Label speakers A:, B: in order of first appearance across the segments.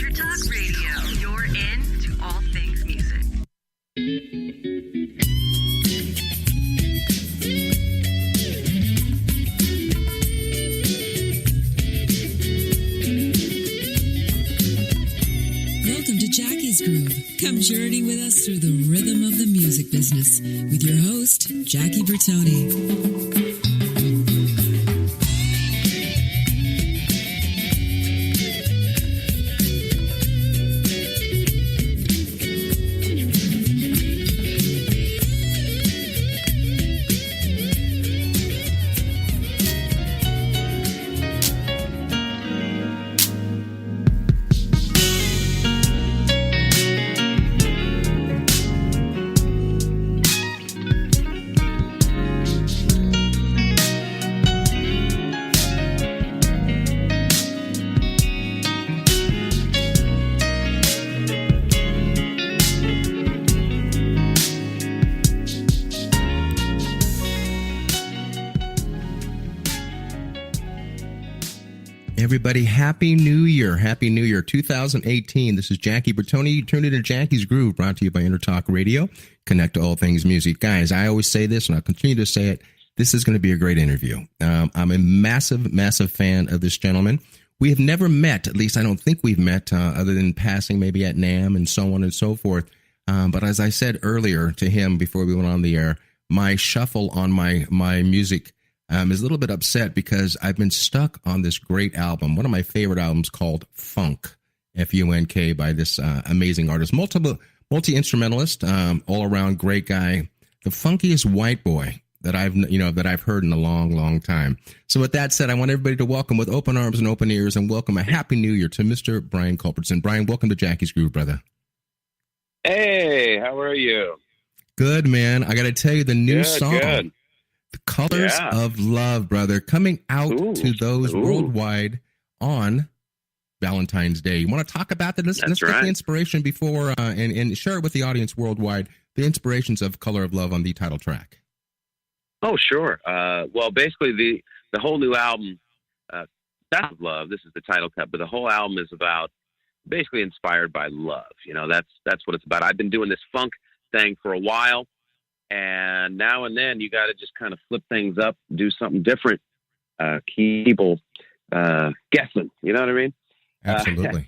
A: Underdog Radio. You're in to all things music.
B: Welcome to Jackie's Groove. Come journey with us through the rhythm of the music business with your host, Jackie Bertoni.
C: Everybody, Happy New Year. Happy New Year 2018. This is Jackie Bertoni. You tuned into Jackie's Groove, brought to you by Intertalk Radio. Connect to all things music. Guys, I always say this, and I'll continue to say it. This is going to be a great interview. I'm a massive, massive fan of this gentleman. We have never met, at least I don't think we've met, other than passing maybe at NAMM and so on and so forth. But as I said earlier to him before we went on the air, my shuffle on my music is a little bit upset because I've been stuck on this great album, one of my favorite albums called Funk, F-U-N-K, by this amazing artist, multi-instrumentalist, all-around great guy, the funkiest white boy that I've heard in a long, long time. So with that said, I want everybody to welcome with open arms and open ears and welcome a Happy New Year to Mr. Brian Culbertson. Brian, welcome to Jackie's Groove, brother.
D: Hey, how are you?
C: Good, man. I got to tell you, the new song.
D: Good.
C: The Colors of Love, brother, coming out to those worldwide on Valentine's Day. You want to talk about that? Let's get the inspiration before and share it with the audience worldwide, the inspirations of Color of Love on the title track.
D: Oh, sure. Well, basically, the whole new album, Best of Love, this is the title cut, but the whole album is about basically inspired by love. You know, that's what it's about. I've been doing this funk thing for a while. And now and then you got to just kind of flip things up, do something different, keep people guessing. You know what I mean?
C: Absolutely.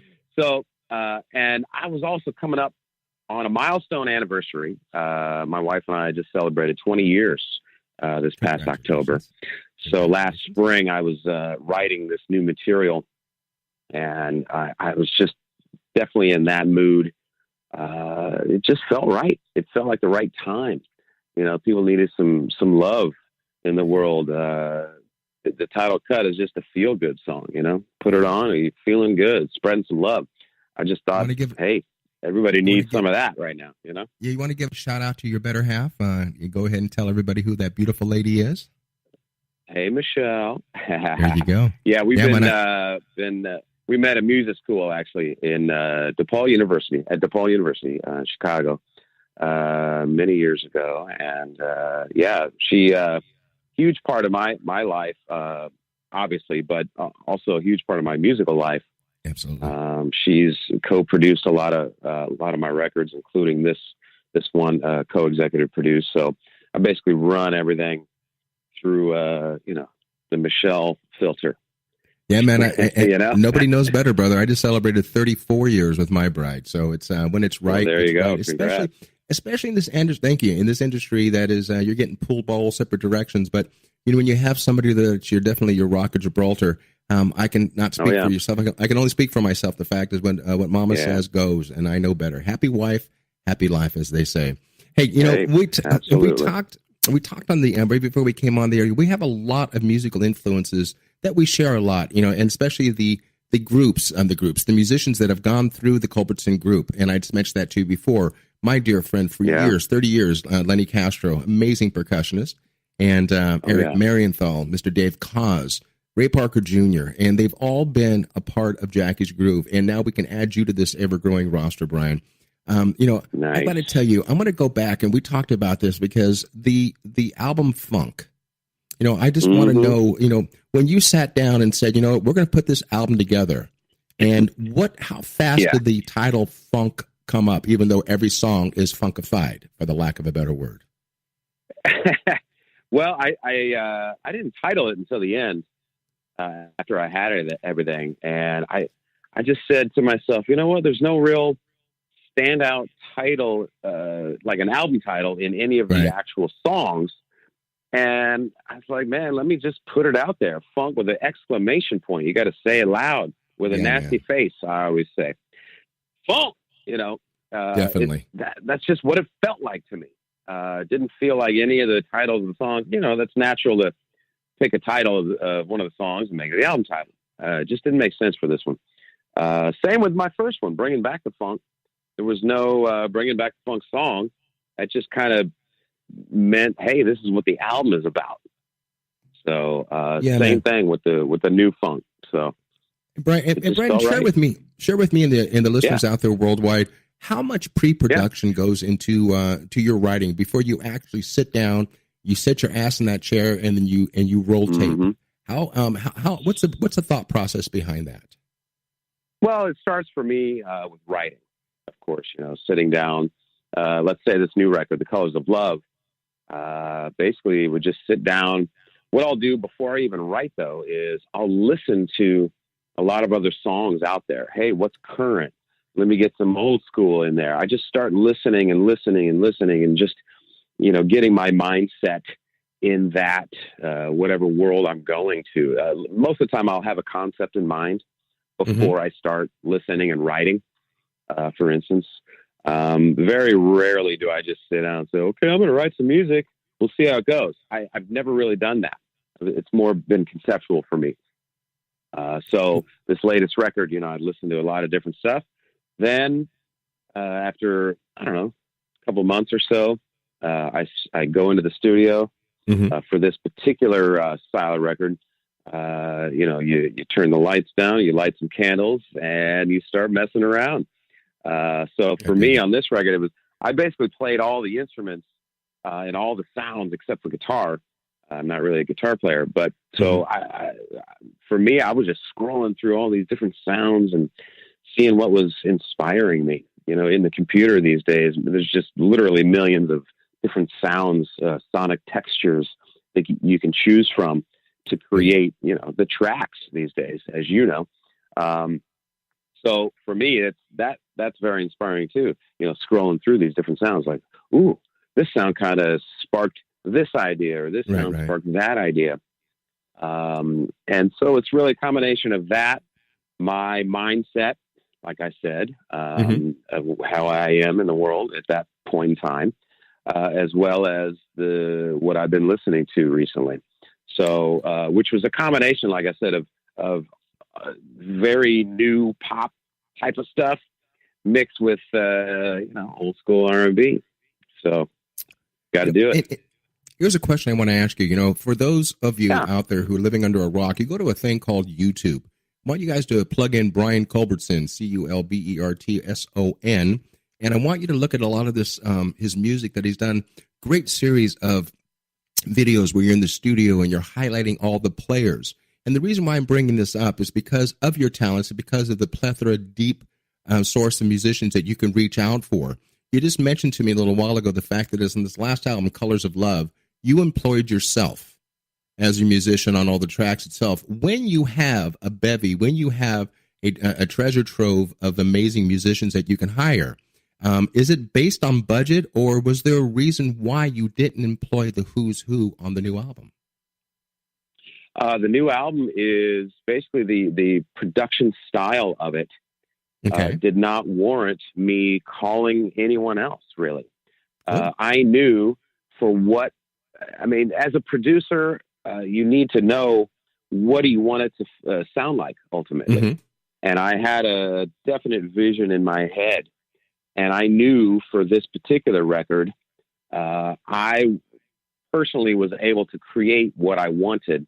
D: And I was also coming up on a milestone anniversary. My wife and I just celebrated 20 years this past October. So last spring I was writing this new material, and I was just definitely in that mood. It just felt right. It felt like the right time. You know, people needed some love in the world. The title cut is just a feel-good song, you know? Put it on, and you're feeling good, spreading some love. I just thought, hey, everybody needs some of that right now, you know?
C: Yeah, you want to give a shout-out to your better half? You go ahead and tell everybody who that beautiful lady is.
D: Hey, Michelle.
C: There you go.
D: Yeah, we met at music school, actually, in DePaul University, in Chicago. Many years ago, and she huge part of my life, obviously, but also a huge part of my musical life.
C: Absolutely.
D: She's co-produced a lot of my records, including this one, co-executive produced. So I basically run everything through the Michelle filter.
C: Yeah, man. Nobody knows better, brother. I just celebrated 34 years with my bride, so it's when it's right.
D: Well, there you go.
C: Right. Especially in this industry. Thank you. In this industry, that is, you're getting pulled by all separate directions. But you know, when you have somebody that's definitely your Rock of Gibraltar, I can not speak for yourself. I can only speak for myself. The fact is, when what Mama says goes, and I know better. Happy wife, happy life, as they say. Hey, we talked on the right before we came on the air. We have a lot of musical influences that we share a lot, and especially the the musicians that have gone through the Culbertson group. And I just mentioned that to you before. My dear friend for years, 30 years, Lenny Castro, amazing percussionist, and Eric Marienthal, Mr. Dave Koz, Ray Parker Jr., and they've all been a part of Jackie's Groove. And now we can add you to this ever-growing roster, Brian. Nice. I got to tell you, I'm going to go back, and we talked about this because the album Funk, I just want to know, when you sat down and said, we're going to put this album together, And how fast did the title funk come up, even though every song is funkified, for the lack of a better word?
D: Well, I didn't title it until the end, after I had everything. And I just said to myself, you know what, there's no real standout title, like an album title in any of the actual songs. And I was like, man, let me just put it out there. Funk with an exclamation point. You got to say it loud with a nasty face. I always say funk,
C: definitely.
D: That's just what it felt like to me. Didn't feel like any of the titles of the songs, that's natural to pick a title of one of the songs and make it the album title. It just didn't make sense for this one. Same with my first one, Bringing Back the Funk. There was no Bringing Back the Funk song. It just kind of meant, hey, this is what the album is about. So same thing with the new funk. So
C: Brian, share with me and the listeners out there worldwide, how much pre-production goes into to your writing before you actually sit down, you sit your ass in that chair, and then you roll tape. How what's the thought process behind that?
D: Well, it starts for me with writing, of course. Sitting down. Let's say this new record, The Colors of Love. Basically, would just sit down. What I'll do before I even write, though, is I'll listen to a lot of other songs out there. Hey, what's current? Let me get some old school in there. I just start listening and just, getting my mindset in that, whatever world I'm going to. Most of the time I'll have a concept in mind before I start listening and writing, for instance. Very rarely do I just sit down and say, okay, I'm going to write some music. We'll see how it goes. I've never really done that. It's more been conceptual for me. So this latest record, I'd listened to a lot of different stuff. Then, after, I don't know, a couple months or so, I go into the studio, for this particular, style of record. You turn the lights down, you light some candles, and you start messing around. So for me on this record, I basically played all the instruments, and all the sounds except for guitar. I'm not really a guitar player, but so for me, I was just scrolling through all these different sounds and seeing what was inspiring me. In the computer these days, there's just literally millions of different sounds, sonic textures that you can choose from to create, the tracks these days, as you know. So for me, that's very inspiring too. Scrolling through these different sounds, like, ooh, this sound kind of sparked this idea, or this sound sparked that idea. And so it's really a combination of that, my mindset, like I said, of how I am in the world at that point in time, as well as what I've been listening to recently. So, which was a combination, like I said, of very new pop type of stuff mixed with, old school R&B. So got to do it.
C: Here's a question I want to ask you. For those of you out there who are living under a rock, you go to a thing called YouTube. I want you guys to plug in Brian Culbertson, Culbertson, and I want you to look at a lot of this, his music that he's done. Great series of videos where you're in the studio and you're highlighting all the players. And the reason why I'm bringing this up is because of your talents and because of the plethora, deep source of musicians that you can reach out for. You just mentioned to me a little while ago the fact that in this last album, Colors of Love, you employed yourself as a musician on all the tracks itself. When you have a bevy, when you have a treasure trove of amazing musicians that you can hire, is it based on budget, or was there a reason why you didn't employ the who's who on the new album?
D: The new album is basically the production style of it did not warrant me calling anyone else, really. I knew as a producer, you need to know what do you want it to sound like ultimately. And I had a definite vision in my head. And I knew for this particular record, I personally was able to create what I wanted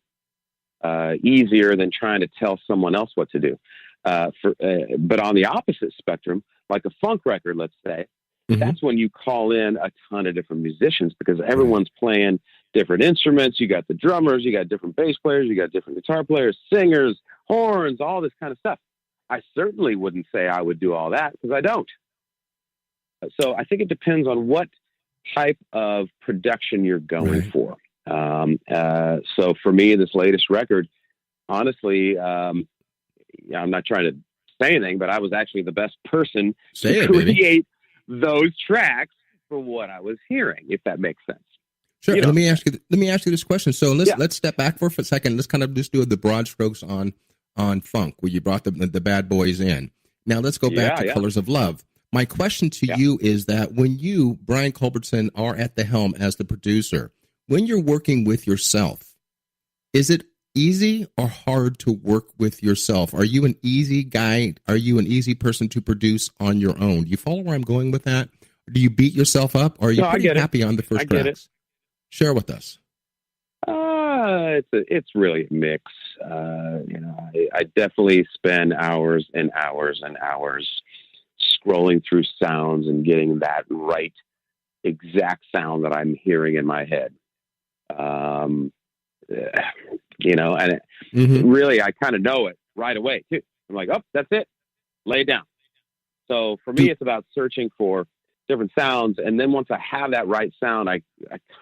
D: easier than trying to tell someone else what to do. But on the opposite spectrum, like a funk record, let's say, that's when you call in a ton of different musicians because everyone's playing different instruments. You got the drummers, you got different bass players, you got different guitar players, singers, horns, all this kind of stuff. I certainly wouldn't say I would do all that because I don't. So I think it depends on what type of production you're going for. So for me, this latest record, honestly, I'm not trying to say anything, but I was actually the best person to create those tracks for what I was hearing, if that makes sense.
C: Sure. Let me ask you this question. So let's step back for a second. Let's kind of just do the broad strokes on funk, where you brought the bad boys in. Now let's go back to Colors of Love. My question to you is that when you, Brian Culbertson, are at the helm as the producer, when you're working with yourself, is it easy or hard to work with yourself? Are you an easy guy? Are you an easy person to produce on your own? Do you follow where I'm going with that? Do you beat yourself up? Or are you pretty happy on the first tracks? Share with us.
D: It's really a mix. I definitely spend hours and hours and hours scrolling through sounds and getting that right exact sound that I'm hearing in my head. Really, I kind of know it right away too. I'm like, oh, that's it. Lay it down. So for me, it's about searching for different sounds. And then once I have that right sound, I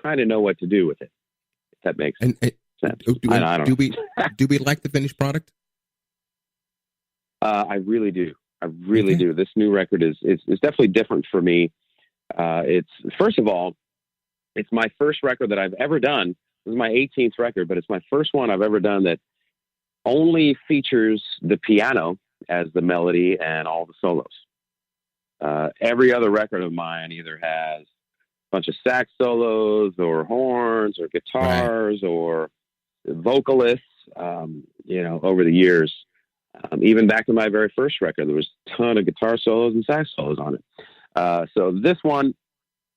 D: kind of know what to do with it. If that makes sense. Do we like the finished product? I really do. I really do. This new record is definitely different for me. It's first of all, it's my first record that I've ever done. This is my 18th record, but it's my first one I've ever done that only features the piano as the melody and all the solos. Every other record of mine either has a bunch of sax solos or horns or guitars or vocalists, over the years. Even back to my very first record, there was a ton of guitar solos and sax solos on it. So this one,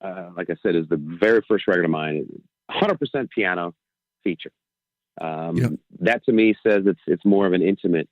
D: like I said, is the very first record of mine. 100% piano feature. That to me says it's more of an intimate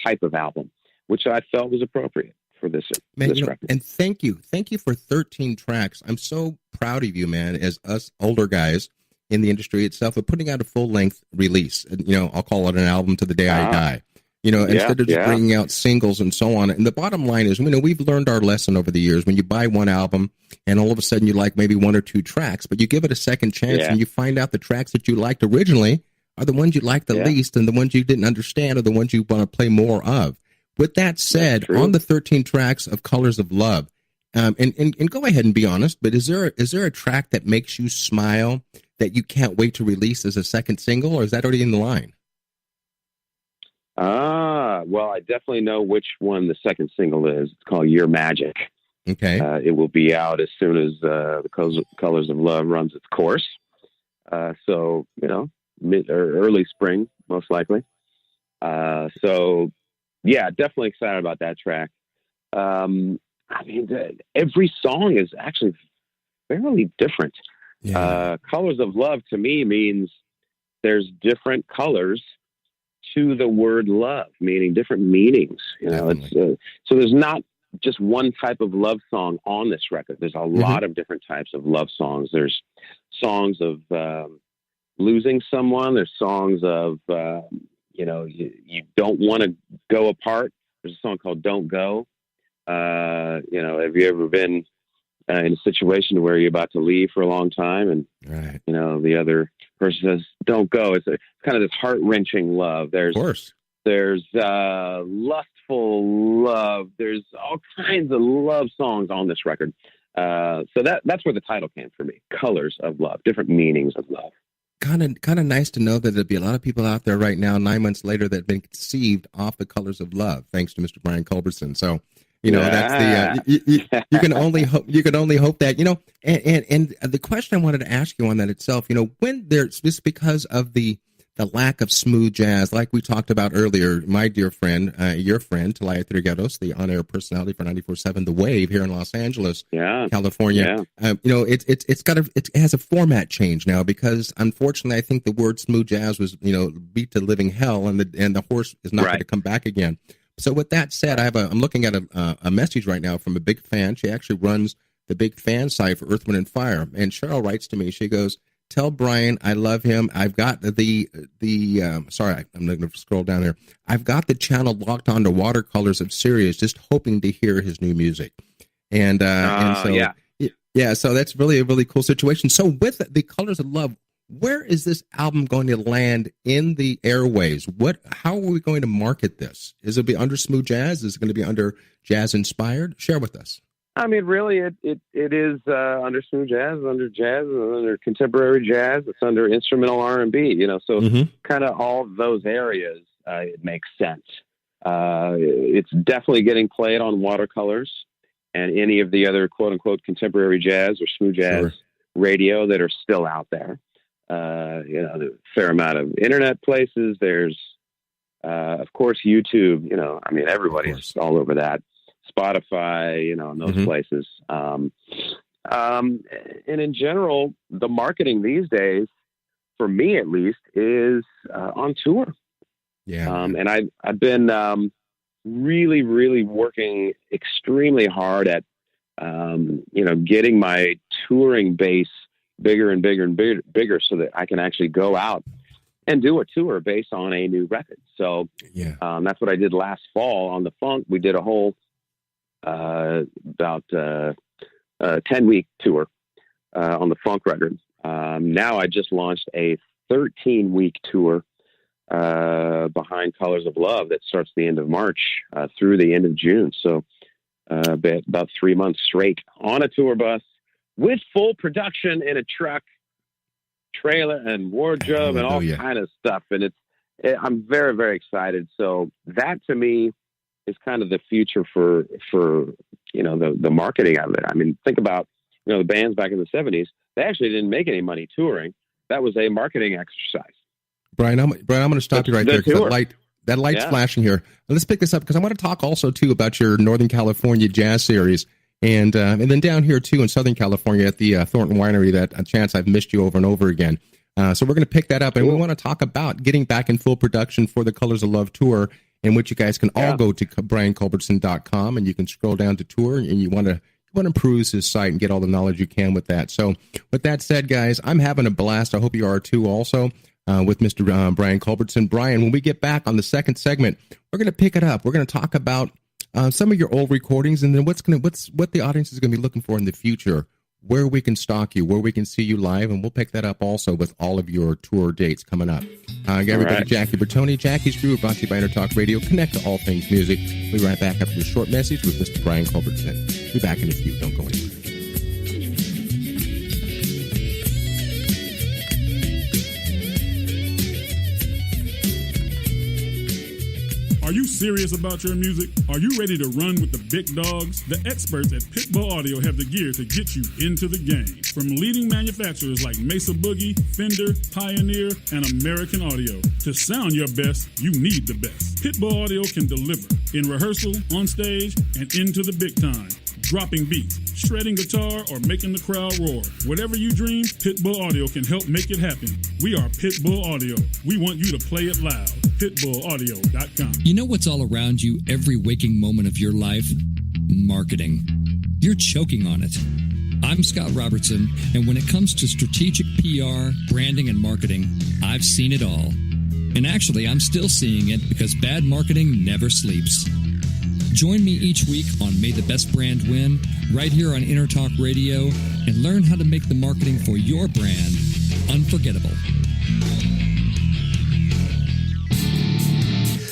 D: type of album, which I felt was appropriate for this record.
C: And thank you for 13 tracks. I'm so proud of you, man, as us older guys in the industry itself, of putting out a full-length release. I'll call it an album to the day I die. Instead of just bringing out singles and so on. And the bottom line is, we've learned our lesson over the years. When you buy one album and all of a sudden you like maybe one or two tracks, but you give it a second chance and you find out the tracks that you liked originally are the ones you liked the least, and the ones you didn't understand are the ones you want to play more of. With that said, on the 13 tracks of Colors of Love, and go ahead and be honest, but is there a track that makes you smile that you can't wait to release as a second single, or is that already in the line?
D: Well, I definitely know which one the second single is. It's called Your Magic.
C: Okay.
D: It will be out as soon as the Colors of Love runs its course. So, mid or early spring, most likely. So, yeah, definitely excited about that track. Every song is actually fairly different. Yeah. Colors of Love to me means there's different colors to the word love, meaning different meanings. So there's not just one type of love song on this record. There's a lot of different types of love songs. There's songs of losing someone. There's songs of you don't want to go apart. There's a song called Don't Go. Have you ever been in a situation where you're about to leave for a long time and the other person says don't go? It's kind of this heart-wrenching love. There's lustful love. There's all kinds of love songs on this record. So that's where the title came for me. Colors of Love, different meanings of love.
C: Kind of nice to know that there'll be a lot of people out there right now, 9 months later, that have been conceived off the Colors of Love, thanks to Mr. Brian Culbertson. So, that's the you can only hope that, and the question I wanted to ask you on that itself, when there's just because of the lack of smooth jazz, like we talked about earlier, my dear friend, your friend, Talia Trigueros, the on-air personality for 94.7 The Wave here in Los Angeles, California. It has a format change now because unfortunately I think the word smooth jazz was, beat to living hell, and the horse is not going to come back again. So with that said, I'm looking at a message right now from a big fan. She actually runs the big fan site for Earth, Wind & Fire. And Cheryl writes to me, she goes, Tell Brian I love him. I've got the sorry, I'm going to scroll down here. I've got the channel locked onto Watercolors of Sirius, just hoping to hear his new music. And so so that's really a really cool situation. So with the Colors of Love, where is this album going to land in the airways? How are we going to market this? Is it be under smooth jazz? Is it going to be under jazz inspired? Share with us.
D: I mean, really, it is under smooth jazz, under contemporary jazz. It's under instrumental R&B, so kind of all of those areas, it makes sense. It's definitely getting played on Watercolors and any of the other quote-unquote contemporary jazz or smooth jazz radio that are still out there. The fair amount of internet places. There's, of course, YouTube, everybody's all over that. Spotify, and those places. And in general, the marketing these days, for me at least, is on tour. Yeah. And I've been really, really working extremely hard at, getting my touring base bigger and bigger and bigger so that I can actually go out and do a tour based on a new record. So that's what I did last fall on the Funk. We did a whole about 10-week tour on the Funk record. Now I just launched a 13-week tour behind Colors of Love that starts the end of March through the end of June. So about 3 months straight on a tour bus with full production in a truck, trailer, and wardrobe and all kind of stuff. And I'm very, very excited. So that to me is kind of the future for the marketing of it. I mean, think about, the bands back in the 70s, they actually didn't make any money touring. That was a marketing exercise.
C: Brian, I'm going to stop you right there because that light's flashing here. Let's pick this up because I want to talk also too about your Northern California jazz series. And then down here, too, in Southern California at the Thornton Winery, that a chance I've missed you over and over again. So we're going to pick that up, and we want to talk about getting back in full production for the Colors of Love tour, in which you guys can all go to brianculbertson.com, and you can scroll down to tour, and you want to peruse his site and get all the knowledge you can with that. So with that said, guys, I'm having a blast. I hope you are, too, also, with Mr. Brian Culbertson. Brian, when we get back on the second segment, we're going to pick it up. We're going to talk about some of your old recordings, and then what the audience is going to be looking for in the future, where we can stalk you, where we can see you live, and we'll pick that up also with all of your tour dates coming up. Everybody, Jackie Bertoni, Jackie's Groove, brought to you by Intertalk Radio. Connect to all things music. We'll be right back after this short message with Mr. Brian Culbertson. Be back in a few. Don't go anywhere.
E: Are you serious about your music? Are you ready to run with the big dogs? The experts at Pitbull Audio have the gear to get you into the game. From leading manufacturers like Mesa Boogie, Fender, Pioneer, and American Audio. To sound your best, you need the best. Pitbull Audio can deliver in rehearsal, on stage, and into the big time. Dropping beats, shredding guitar, or making the crowd roar. Whatever you dream, Pitbull Audio can help make it happen. We are Pitbull Audio. We want you to play it loud. PitbullAudio.com.
F: You know what's all around you every waking moment of your life? Marketing. You're choking on it. I'm Scott Robertson, and when it comes to strategic PR, branding, and marketing, I've seen it all. And actually, I'm still seeing it because bad marketing never sleeps. Join me each week on May the Best Brand Win, right here on Intertalk Radio, and learn how to make the marketing for your brand unforgettable.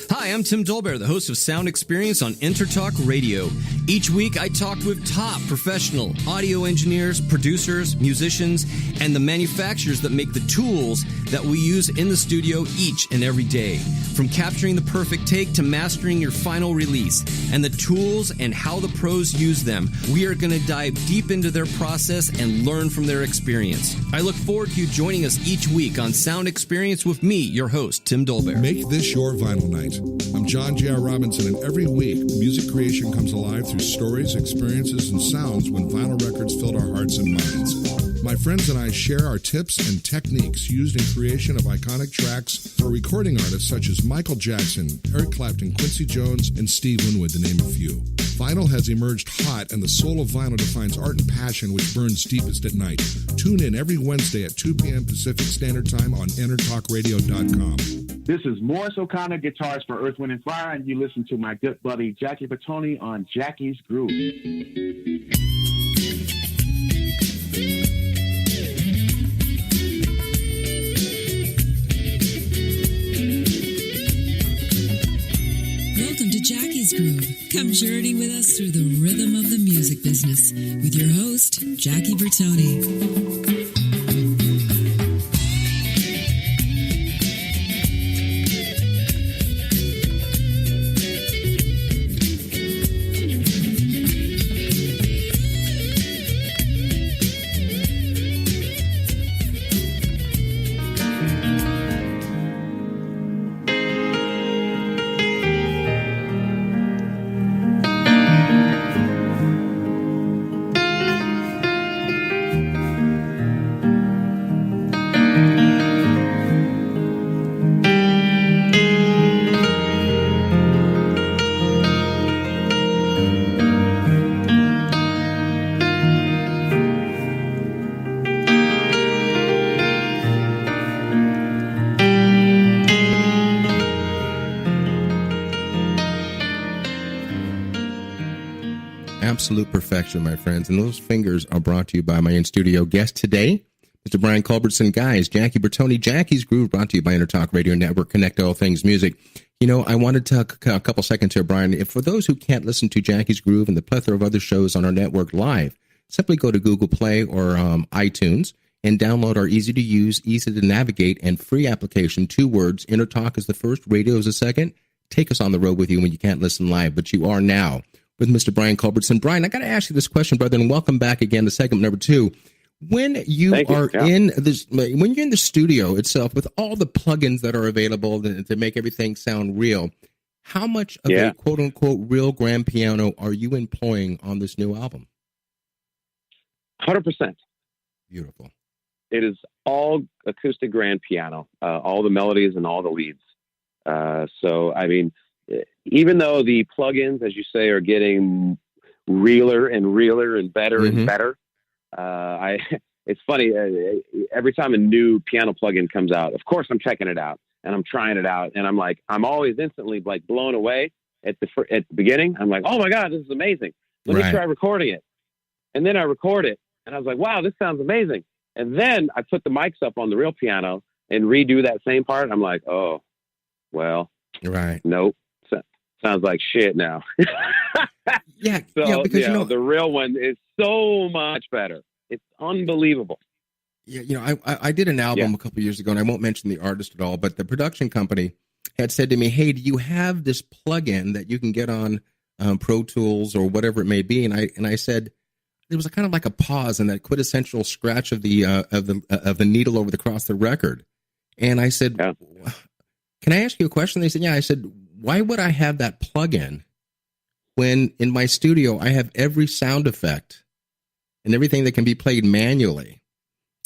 G: Hi, I'm Tim Dolbear, the host of Sound Experience on Intertalk Radio. Each week, I talk with top professional audio engineers, producers, musicians, and the manufacturers that make the tools that we use in the studio each and every day. From capturing the perfect take to mastering your final release, and the tools and how the pros use them, we are going to dive deep into their process and learn from their experience. I look forward to you joining us each week on Sound Experience with me, your host, Tim Dolbear.
H: Make this your vinyl night. I'm John J.R. Robinson, and every week, music creation comes alive through stories, experiences, and sounds when vinyl records filled our hearts and minds. My friends and I share our tips and techniques used in creation of iconic tracks for recording artists such as Michael Jackson, Eric Clapton, Quincy Jones, and Steve Winwood, to name a few. Vinyl has emerged hot, and the soul of vinyl defines art and passion which burns deepest at night. Tune in every Wednesday at 2 p.m. Pacific Standard Time on EnterTalkRadio.com.
I: This is Morris O'Connor, guitarist for Earth, Wind & Fire, and you listen to my good buddy Jackie Bertoni on Jackie's Groove.
B: Welcome to Jackie's Groove. Come journey with us through the rhythm of the music business with your host, Jackie Bertoni.
C: Absolute perfection, my friends. And those fingers are brought to you by my in-studio guest today, Mr. Brian Culbertson. Guys, Jackie Bertoni, Jackie's Groove, brought to you by Intertalk Radio Network, Connect All Things Music. You know, I wanted to talk a couple seconds here, Brian. If for those who can't listen to Jackie's Groove and the plethora of other shows on our network live, simply go to Google Play or iTunes and download our easy-to-use, easy-to-navigate, and free application. 2 words, Intertalk is the first, radio is the second. Take us on the road with you when you can't listen live, but you are now with Mr. Brian Culbertson. Brian, I got to ask you this question, brother, and welcome back again to segment number 2. When you are in this, when you're in the studio itself with all the plugins that are available to make everything sound real, how much of a quote unquote real grand piano are you employing on this new album?
D: 100%.
C: Beautiful.
D: It is all acoustic grand piano, all the melodies and all the leads. So, I mean, even though the plugins, as you say, are getting realer and realer and better and better, it's funny. Every time a new piano plugin comes out, of course I'm checking it out and I'm trying it out, and I'm always instantly like blown away at the beginning. I'm like, oh my God, this is amazing. Let me try recording it, and then I record it, and I was like, wow, this sounds amazing. And then I put the mics up on the real piano and redo that same part. I'm like, oh, well, nope. Sounds like shit now.
C: Because
D: the real one is so much better. It's unbelievable.
C: Yeah, I did an album a couple of years ago, and I won't mention the artist at all, but the production company had said to me, hey, do you have this plugin that you can get on Pro Tools or whatever it may be? And I said, there was kind of like a pause and that quintessential scratch of the needle over across the record. And I said, can I ask you a question? They said, yeah. I said, why would I have that plug-in when in my studio I have every sound effect and everything that can be played manually?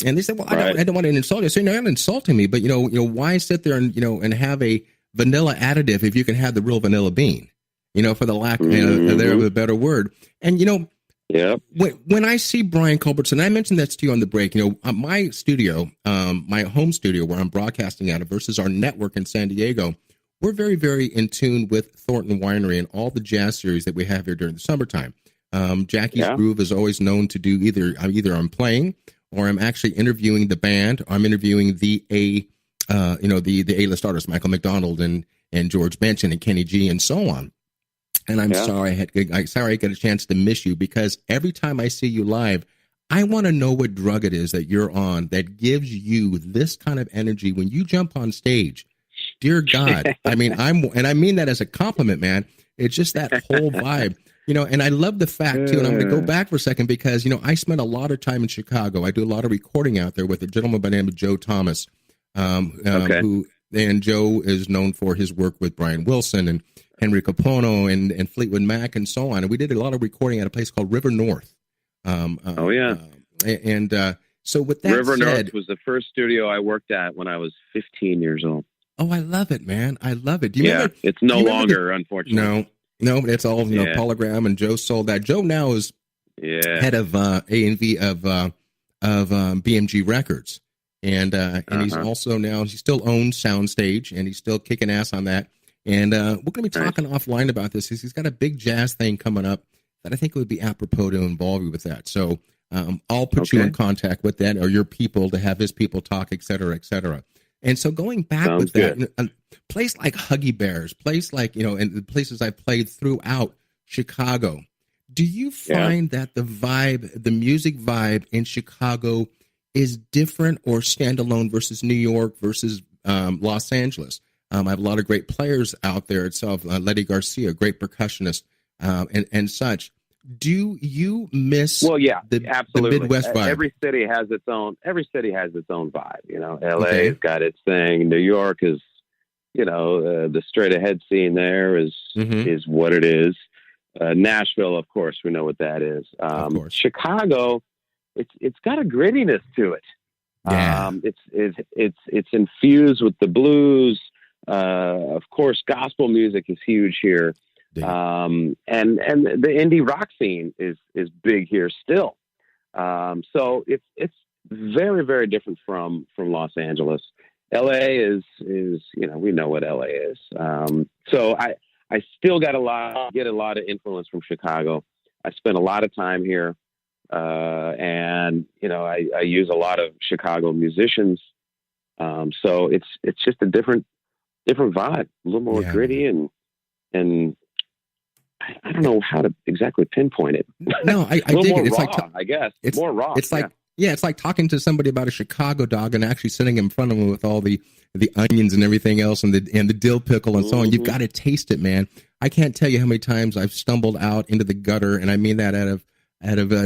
C: And they said, well, I don't want to insult you. I said, no, you're not insulting me, but why sit there and have a vanilla additive if you can have the real vanilla bean, for the lack of a better word. And, when I see Brian Culbertson, I mentioned that to you on the break, my studio, my home studio where I'm broadcasting out of versus our network in San Diego, we're very, very in tune with Thornton Winery and all the jazz series that we have here during the summertime. Jackie's Groove is always known to do either I'm playing or I'm actually interviewing the band. Or I'm interviewing the A-list artists, Michael McDonald and George Benson and Kenny G and so on. And I'm sorry I got a chance to miss you, because every time I see you live, I want to know what drug it is that you're on that gives you this kind of energy when you jump on stage. Dear God, I mean, I mean that as a compliment, man. It's just that whole vibe, and I love the fact too, and I'm going to go back for a second because, I spent a lot of time in Chicago. I do a lot of recording out there with a gentleman by the name of Joe Thomas, who Joe is known for his work with Brian Wilson and Henry Capono and Fleetwood Mac and so on. And we did a lot of recording at a place called River North. So with that
D: River
C: said,
D: North was the first studio I worked at when I was 15 years old.
C: Oh, I love it, man. I love it. Do you remember,
D: it's no longer, unfortunately.
C: No. No, but it's all, Polygram, and Joe sold that. Joe now is head of A&V of BMG Records. And he's also now, he still owns Soundstage, and he's still kicking ass on that. And we're going to be talking offline about this. He's got a big jazz thing coming up that I think it would be apropos to involve you with that. So I'll put you in contact with that, or your people, to have his people talk, et cetera, et cetera. And so going back with that, a place like Huggy Bear's, place like, and the places I've played throughout Chicago, do you find that the music vibe in Chicago is different or standalone versus New York versus Los Angeles? I have a lot of great players out there itself. Letty Garcia, great percussionist, and such. Do you miss
D: absolutely.
C: the Midwest vibe?
D: Every city has its own vibe. LA's got its thing. New York is, the straight ahead scene there is what it is. Nashville, of course, we know what that is. Chicago, it's got a grittiness to it.
C: Yeah.
D: It's infused with the blues. Of course, gospel music is huge here. And the indie rock scene is big here still. So it's very, very different from Los Angeles. LA is, we know what LA is. So I still get a lot of influence from Chicago. I spent a lot of time here. And I use a lot of Chicago musicians. So it's just a different vibe, a little more gritty and I don't know how to exactly pinpoint it.
C: No, I dig it. It's
D: raw, I guess. It's more raw.
C: It's like, it's like talking to somebody about a Chicago dog and actually sitting in front of them with all the onions and everything else and the dill pickle and so on. You've got to taste it, man. I can't tell you how many times I've stumbled out into the gutter, and I mean that out of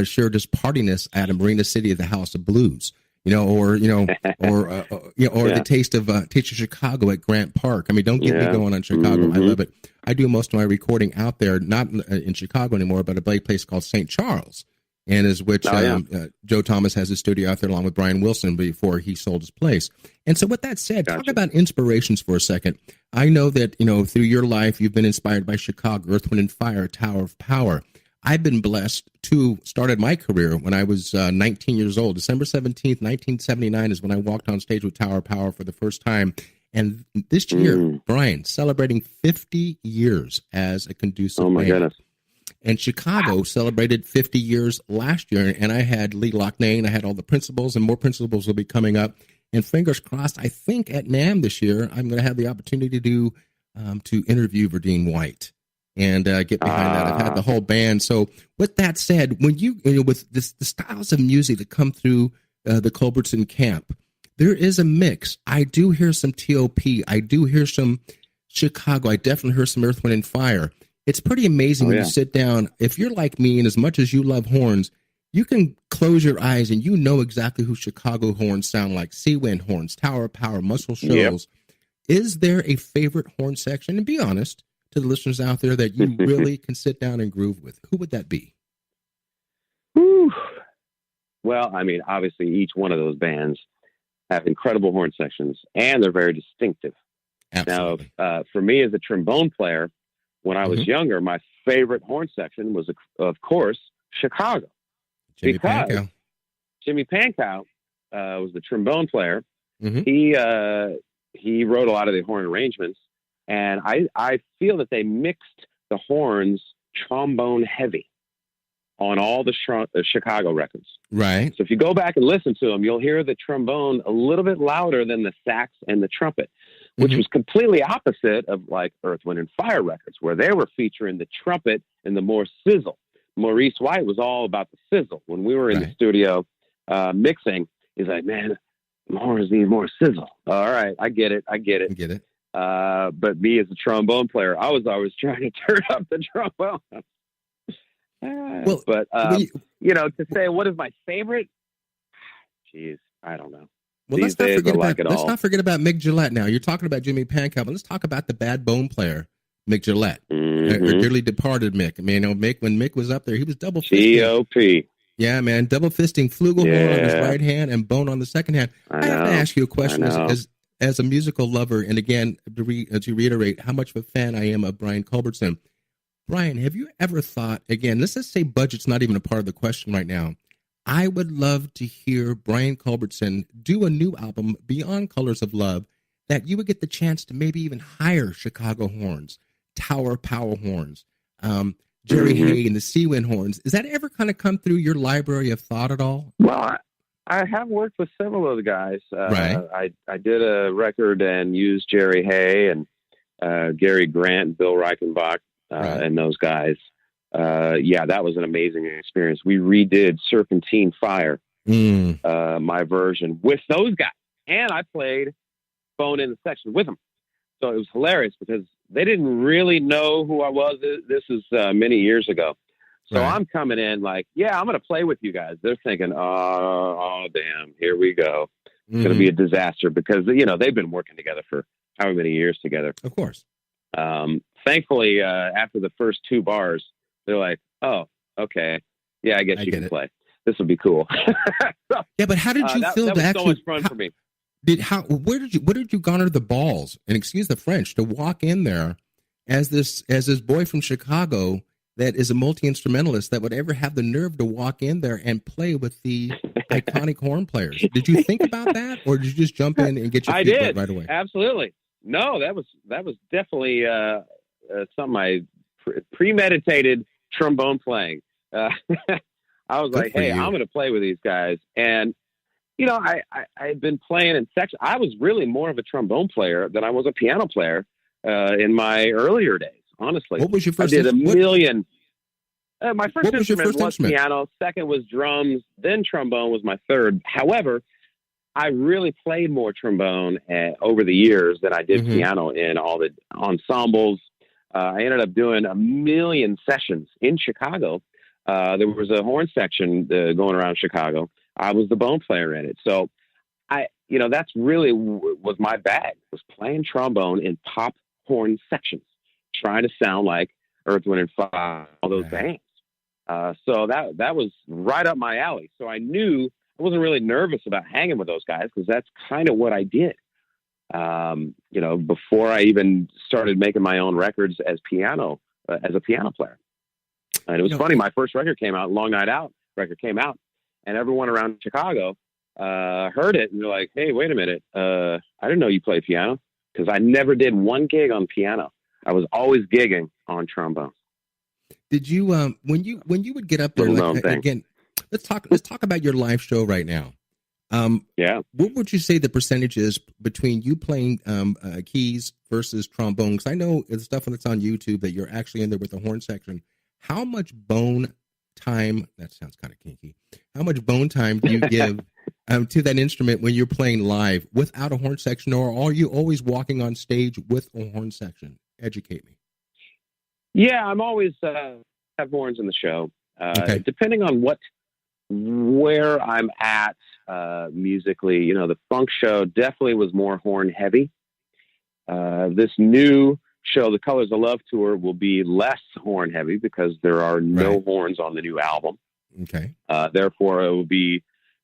C: sheer just partiness at a Marina City at the House of Blues. Or the taste of Chicago at Grant Park. I mean, don't get me going on Chicago. I love it. I do most of my recording out there, not in Chicago anymore, but a place called St. Charles, and Joe Thomas has his studio out there along with Brian Wilson before he sold his place. And so with that said, talk about inspirations for a second. I know that, through your life, you've been inspired by Chicago, Earth, Wind and Fire, Tower of Power. I've been blessed to started my career when I was 19 years old. December 17th, 1979 is when I walked on stage with Tower of Power for the first time. And this year, Brian, celebrating 50 years as a conducive band.
D: Goodness.
C: And Chicago celebrated 50 years last year. And I had Lee Loughnane, I had all the principals, and more principals will be coming up. And fingers crossed, I think at NAMM this year, I'm going to have the opportunity to interview Verdine White. And get behind that. I've had the whole band. So with that said, when with the styles of music that come through the Culbertson camp, there is a mix. I do hear some T.O.P. I do hear some Chicago. I definitely hear some Earth, Wind and Fire. It's pretty amazing when you sit down. If you're like me, and as much as you love horns, you can close your eyes and you know exactly who Chicago horns sound like. Sea Wind horns, Tower of Power, Muscle Shoals. Is there a favorite horn section? And be honest to the listeners out there that you really can sit down and groove with. Who would that be?
D: Whew. Well, I mean, obviously each one of those bands have incredible horn sections, and they're very distinctive.
C: Absolutely.
D: Now, for me as a trombone player, when I was younger, my favorite horn section was, of course, Chicago.
C: Jimmy Pankow.
D: Jimmy Pankow was the trombone player. He wrote a lot of the horn arrangements. And I feel that they mixed the horns trombone heavy on all the Chicago records.
C: Right.
D: So if you go back and listen to them, you'll hear the trombone a little bit louder than the sax and the trumpet, which was completely opposite of like Earth, Wind and Fire records, where they were featuring the trumpet and the more sizzle. Maurice White was all about the sizzle. When we were in the studio mixing, he's like, man, the horns need more sizzle. All right, I get it. But me as a trombone player, I was always trying to turn up the trombone. To say what is my favorite? Geez, I don't know.
C: Well, let's not forget about Mick Gillette now. You're talking about Jimmy Pankow, but let's talk about the bad bone player, Mick Gillette. Dearly departed Mick. I mean, Mick, when Mick was up there, he was double fisting.
D: T.O.P.
C: Yeah, man, double fisting, flugelhorn on his right hand and bone on the second hand. I have to ask you a question as a musical lover, and again, to reiterate how much of a fan I am of Brian Culbertson. Brian, have you ever thought, again, let's just say budget's not even a part of the question right now. I would love to hear Brian Culbertson do a new album beyond Colors of Love that you would get the chance to maybe even hire Chicago horns, Tower Power horns, Jerry Hay and the Seawind horns. Is that ever kind of come through your library of thought at all?
D: Well, I have worked with several of the guys.
C: Right.
D: I did a record and used Jerry Hay and Gary Grant, Bill Reichenbach,
C: Right.
D: and those guys. Yeah, that was an amazing experience. We redid Serpentine Fire, my version, with those guys. And I played phone in the section with them. So it was hilarious because they didn't really know who I was. This is many years ago. So
C: Right.
D: I'm coming in like, yeah, I'm going to play with you guys. They're thinking, oh, damn, here we go. It's going to be a disaster because, you know, they've been working together for however many years together.
C: Of course.
D: Thankfully, after the first two bars, they're like, oh, okay. Yeah, I guess you can play. This will be cool.
C: Yeah, but how did you feel
D: that
C: to
D: was
C: actually,
D: so much fun for me.
C: where did you garner the balls, and excuse the French, to walk in there as this boy from Chicago that is a multi-instrumentalist that would ever have the nerve to walk in there and play with the iconic horn players? Did you think about that, or did you just jump in and get your feet wet right away?
D: Absolutely. No, that was definitely something I premeditated trombone playing. I was like, hey, I'm going to play with these guys. And, you know, I had been playing in section. I was really more of a trombone player than I was a piano player in my earlier days, honestly.
C: What was your first
D: I did a million. My first
C: What was your
D: instrument
C: first
D: was
C: instrument?
D: piano. Second was drums. Then trombone was my third. However, I really played more trombone over the years than I did piano in all the ensembles. I ended up doing a million sessions in Chicago. There was a horn section going around Chicago. I was the bone player in it. So that's really was my bag, was playing trombone in pop horn sections, trying to sound like Earth, Wind and Fire, all those bands. So that was right up my alley. So I knew I wasn't really nervous about hanging with those guys because that's kind of what I did. Before I even started making my own records as a piano player. And it was funny. My first record came out, Long Night Out record came out, and everyone around Chicago heard it. And they're like, hey, wait a minute. I didn't know you play piano, because I never did one gig on piano. I was always gigging on trombone.
C: Did you, when you would get up there, again, let's talk about your live show right now. What would you say the percentage is between you playing keys versus trombone? Because I know the stuff that's on YouTube that you're actually in there with the horn section. How much bone time, that sounds kind of kinky, how much bone time do you give to that instrument when you're playing live without a horn section, or are you always walking on stage with a horn section? Educate me.
D: Yeah, I'm always have horns in the show. Depending on where I'm at musically, the funk show definitely was more horn heavy. This new show, the Colors of Love tour, will be less horn heavy because there are no horns on the new album.
C: Okay.
D: Therefore, it will be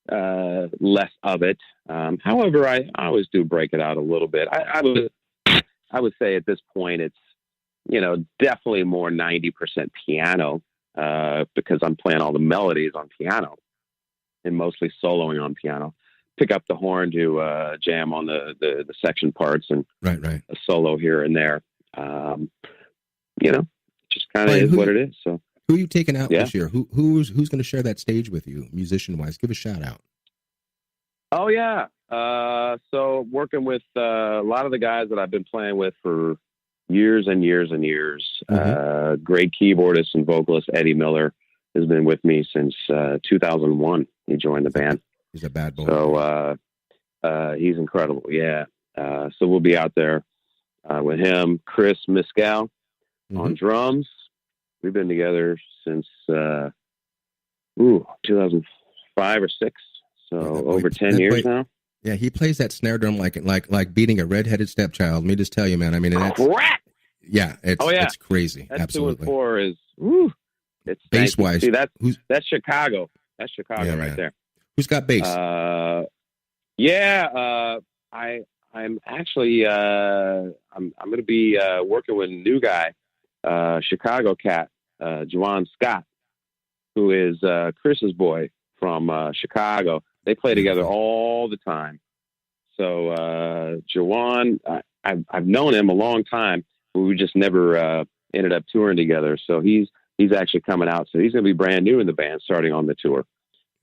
D: less of it. However, I always do break it out a little bit. I would say at this point it's definitely more 90% piano because I'm playing all the melodies on piano and mostly soloing on piano. Pick up the horn to jam on the section parts and a solo here and there. Just kind of is what it is. So
C: who are you taking out this year? Who's going to share that stage with you, musician wise? Give a shout out.
D: Oh yeah. So working with a lot of the guys that I've been playing with for years and years and years. Great keyboardist and vocalist Eddie Miller has been with me since 2001. He joined the band.
C: He's a bad boy.
D: So he's incredible. Yeah. So we'll be out there with him. Chris Miscal on drums. We've been together since 2005 or 6. So over 10 years now.
C: Yeah, he plays that snare drum like beating a redheaded stepchild. Let me just tell you, man. I mean, that's
D: crack.
C: Yeah, it's crazy.
D: That's
C: absolutely.
D: 2 and 4 is it's
C: bass wise.
D: See, that's Chicago. That's Chicago right there.
C: Who's got bass?
D: I'm actually I'm going to be working with a new guy Chicago cat, Juwan Scott, who is Chris's boy from Chicago. They play together all the time. So Juwan, I've known him a long time, but we just never ended up touring together. So he's actually coming out. So he's going to be brand new in the band, starting on the tour.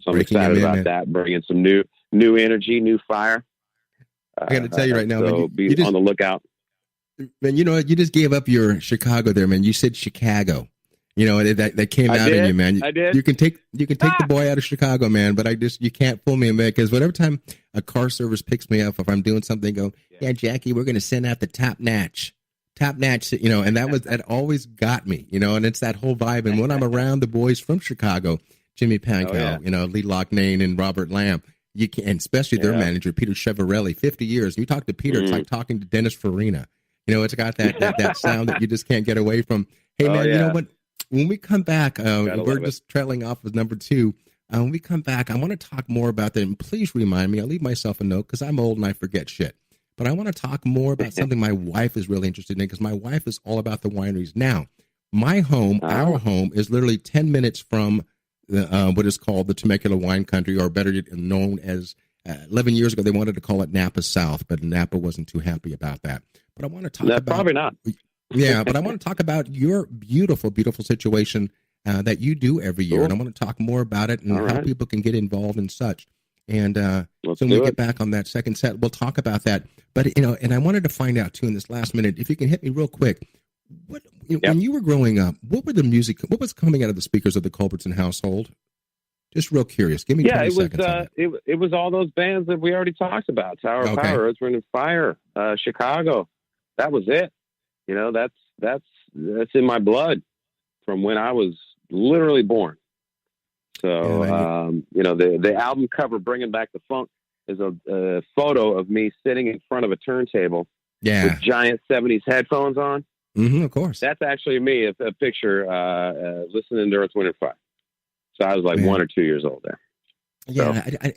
D: So I'm excited about that, bringing some new energy, new fire.
C: I got to tell you right now,
D: so
C: man,
D: be on the lookout.
C: Man, you know, you just gave up your Chicago there, man. You said Chicago. You know, that came out in you, man.
D: I did.
C: You can take the boy out of Chicago, man, but you can't fool me, man, because whatever time a car service picks me up, if I'm doing something, go, yeah, Jackie, we're going to send out the top notch, you know, and that always got me, you know, and it's that whole vibe. And when I'm around the boys from Chicago, Jimmy Pankow, you know, Lee Loughnane and Robert Lamb, you can, and especially their manager, Peter Chevarelli, 50 years. You talk to Peter, it's like talking to Dennis Farina. You know, it's got that sound that you just can't get away from. Hey, man, you know what? When we come back, we're just trailing off with number 2. When we come back, I want to talk more about that. And please remind me, I'll leave myself a note because I'm old and I forget shit. But I want to talk more about something my wife is really interested in because my wife is all about the wineries. Now, my home, our home, is literally 10 minutes from what is called the Temecula Wine Country, or better known as 11 years ago, they wanted to call it Napa South, but Napa wasn't too happy about that. But I want to talk about...
D: Probably not.
C: Yeah, but I want to talk about your beautiful, beautiful situation that you do every year. Cool. And I want to talk more about it and how people can get involved and such. And so when we get back on that second set, we'll talk about that. But, you know, and I wanted to find out, too, in this last minute, if you can hit me real quick, when you were growing up, what was coming out of the speakers of the Culbertson household? Just real curious. Give me 20 seconds.
D: It was all those bands that we already talked about. Tower of Power, Earth, Wind and Fire, Chicago. That was it. You know, that's in my blood from when I was literally born. So, you know, the album cover, Bringing Back the Funk, is a photo of me sitting in front of a turntable with giant 70s headphones on.
C: Mm-hmm, of course.
D: That's actually me, a picture listening to Earth, Wind and Fire. So I was like 1 or 2 years old there.
C: Yeah, so,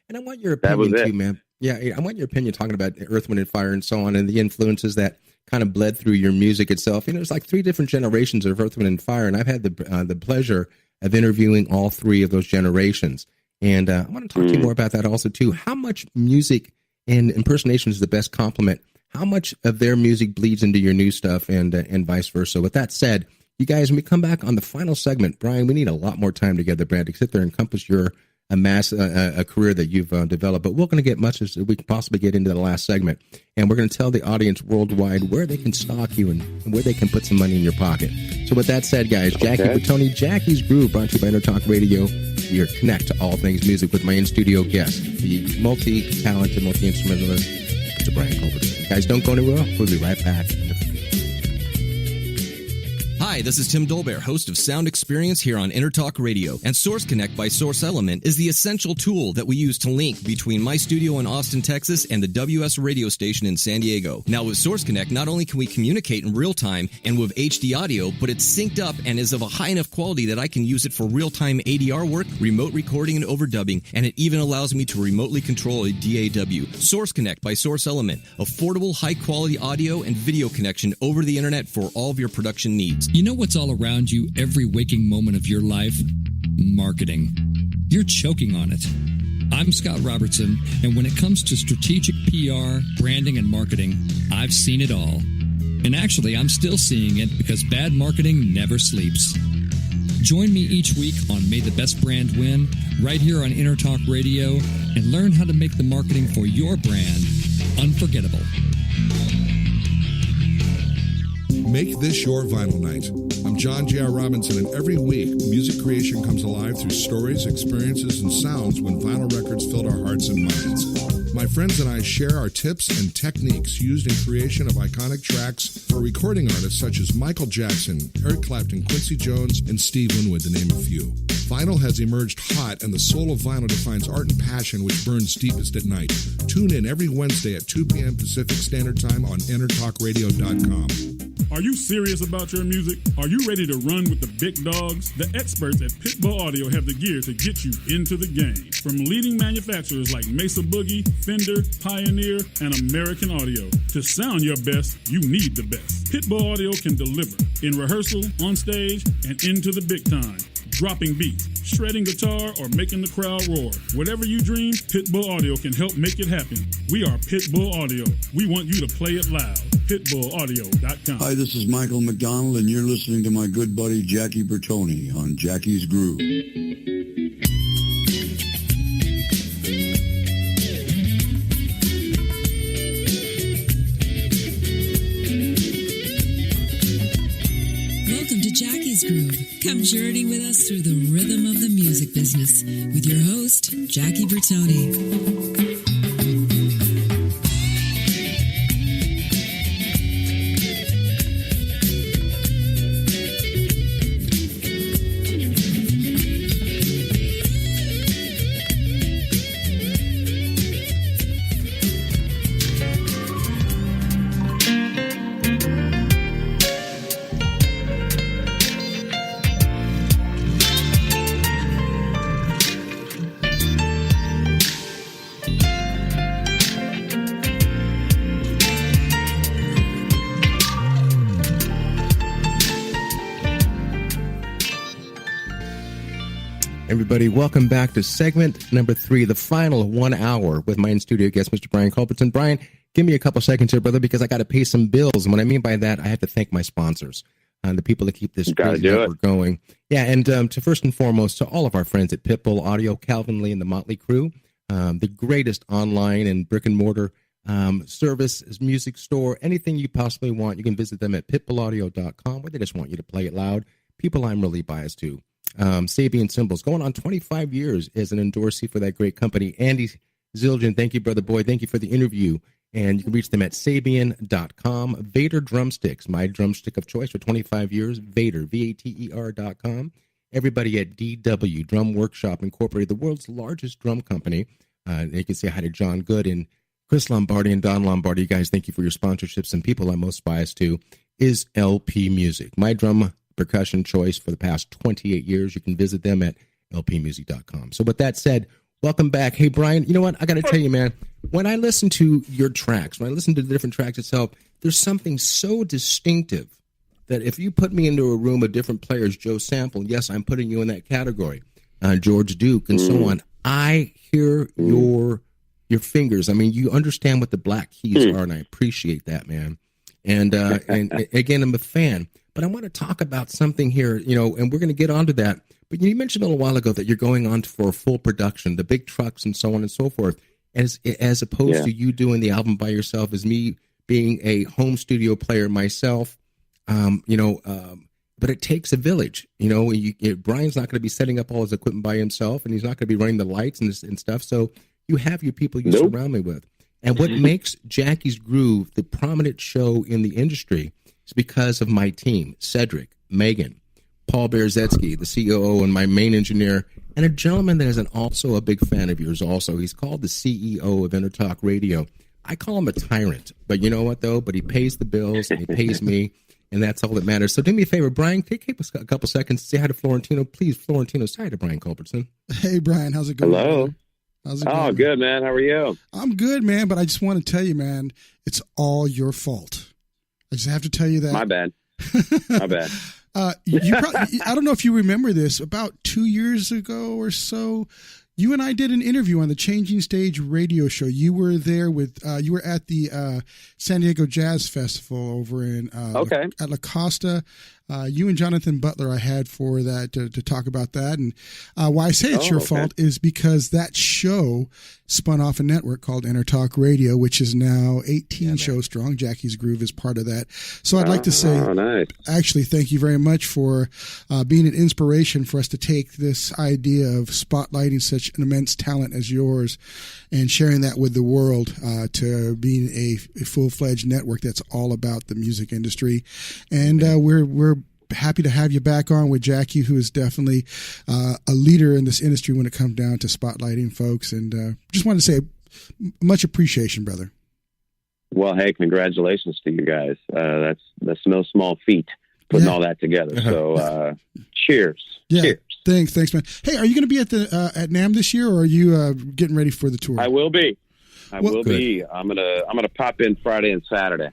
C: and I want your opinion too, man. Yeah, I want your opinion talking about Earth, Wind and Fire and so on, and the influences that kind of bled through your music itself. You know, there's like 3 different generations of Earth, Wind and Fire, and I've had the pleasure of interviewing all 3 of those generations. And I want to talk to you more about that also too. How much music and impersonation is the best compliment? How much of their music bleeds into your new stuff, and vice versa? With that said, you guys, when we come back on the final segment, Brian, we need a lot more time together, Brad, to sit there and encompass your a career that you've developed. But we're going to get much as we can possibly get into the last segment. And we're going to tell the audience worldwide where they can stalk you and where they can put some money in your pocket. So with that said, guys, Jackie Bertoni, Jackie's Groove, brought to you by Intertalk Radio. We connect to all things music with my in-studio guest, the multi-talented, multi-instrumentalist, Mr. Brian Culbertson. Guys, don't go anywhere. We'll be right back.
G: Hi, this is Tim Dolbear, host of Sound Experience here on Intertalk Radio. And Source Connect by Source Element is the essential tool that we use to link between my studio in Austin, Texas, and the WS radio station in San Diego. Now, with Source Connect, not only can we communicate in real time and with HD audio, but it's synced up and is of a high enough quality that I can use it for real-time ADR work, remote recording, and overdubbing, and it even allows me to remotely control a DAW. Source Connect by Source Element. Affordable, high-quality audio and video connection over the internet for all of your production needs.
F: You know what's all around you every waking moment of your life? Marketing. You're choking on it. I'm Scott Robertson, and when it comes to strategic PR, branding, and marketing, I've seen it all. And actually, I'm still seeing it because bad marketing never sleeps. Join me each week on May the Best Brand Win, right here on Intertalk Radio, and learn how to make the marketing for your brand unforgettable.
H: Make this your vinyl night. I'm John J.R. Robinson, and every week, music creation comes alive through stories, experiences, and sounds when vinyl records filled our hearts and minds. My friends and I share our tips and techniques used in creation of iconic tracks for recording artists such as Michael Jackson, Eric Clapton, Quincy Jones, and Steve Winwood, to name a few. Vinyl has emerged hot, and the soul of vinyl defines art and passion which burns deepest at night. Tune in every Wednesday at 2 p.m. Pacific Standard Time on intertalkradio.com.
E: Are you serious about your music? Are you ready to run with the big dogs? The experts at Pitbull Audio have the gear to get you into the game. From leading manufacturers like Mesa Boogie, Fender, Pioneer, and American Audio. To sound your best, you need the best. Pitbull Audio can deliver in rehearsal, on stage, and into the big time. Dropping beats, shredding guitar, or making the crowd roar. Whatever you dream, Pitbull Audio can help make it happen. We are Pitbull Audio. We want you to play it loud. PitbullAudio.com.
J: Hi, this is Michael McDonald, and you're listening to my good buddy Jackie Bertoni on Jackie's Groove.
B: Welcome to Jackie's Groove. Come journey with us through the rhythm of the music business with your host, Jackie Bertoni.
C: Everybody, welcome back to segment number 3, the final 1 hour with my in-studio guest, Mr. Brian Culbertson. Brian, give me a couple seconds here, brother, because I got to pay some bills. And what I mean by that, I have to thank my sponsors, the people that keep this network going. Yeah, and to first and foremost, to all of our friends at Pitbull Audio, Calvin Lee and the Motley Crew, the greatest online and brick-and-mortar service, music store, anything you possibly want. You can visit them at pitbullaudio.com, where they just want you to play it loud. People I'm really biased to. Sabian Cymbals, going on 25 years as an endorsee for that great company. Andy Zildjian, thank you, brother boy. Thank you for the interview. And you can reach them at Sabian.com. Vater Drumsticks, my drumstick of choice for 25 years. Vater, Vater.com. Everybody at DW Drum Workshop Incorporated, the world's largest drum company. You can say hi to John Good and Chris Lombardi and Don Lombardi. You guys, thank you for your sponsorships. And people I'm most biased to is LP Music, my drum percussion choice for the past 28 years. You can visit them at lpmusic.com. So with that said, welcome back. Hey, Brian, you know what? I got to tell you, man, when I listen to your tracks, when I listen to the different tracks itself, there's something so distinctive that if you put me into a room of different players, Joe Sample, yes, I'm putting you in that category, George Duke, and so on, I hear your fingers. I mean, you understand what the black keys are, and I appreciate that, man. And again, I'm a fan. But I want to talk about something here, and we're going to get onto that. But you mentioned a little while ago that you're going on for full production, the big trucks and so on and so forth, as opposed to you doing the album by yourself, as me being a home studio player myself, but it takes a village. Brian's not going to be setting up all his equipment by himself, and he's not going to be running the lights and stuff. So you have your people you surround me with. And what makes Jackie's Groove the prominent show in the industry is because of my team, Cedric, Megan, Paul Berzetsky, the COO and my main engineer, and a gentleman that is also a big fan of yours also. He's called the CEO of Intertalk Radio. I call him a tyrant, but you know what, though? But he pays the bills, and he pays me, and that's all that matters. So do me a favor, Brian, take a couple seconds to say hi to Florentino. Please, Florentino, say hi to Brian Culbertson.
K: Hey, Brian, how's it going?
D: Hello.
K: How's it going?
D: Good, man. How are you?
K: I'm good, man, but I just want to tell you, man, it's all your fault. I just have to tell you that.
D: My bad. My bad.
K: I don't know if you remember this. About 2 years ago or so, you and I did an interview on the Changing Stage radio show. You were there you were at the San Diego Jazz Festival over in at La Costa. You and Jonathan Butler I had for that to talk about that. And why I say it's your fault is because that show spun off a network called Intertalk Radio, which is now 18 shows strong. Jackie's Groove is part of that. So I'd like to say, actually, thank you very much for being an inspiration for us to take this idea of spotlighting such an immense talent as yours and sharing that with the world to being a full-fledged network that's all about the music industry. And we're happy to have you back on with Jackie, who is definitely a leader in this industry when it comes down to spotlighting folks. And just wanted to say much appreciation, brother.
D: Well, hey, congratulations to you guys. That's no small feat putting all that together. So cheers.
K: Yeah.
D: Cheers.
K: Thanks, man. Hey, are you going to be at the at NAMM this year, or are you getting ready for the tour?
D: I will be. I will be. I'm gonna pop in Friday and Saturday.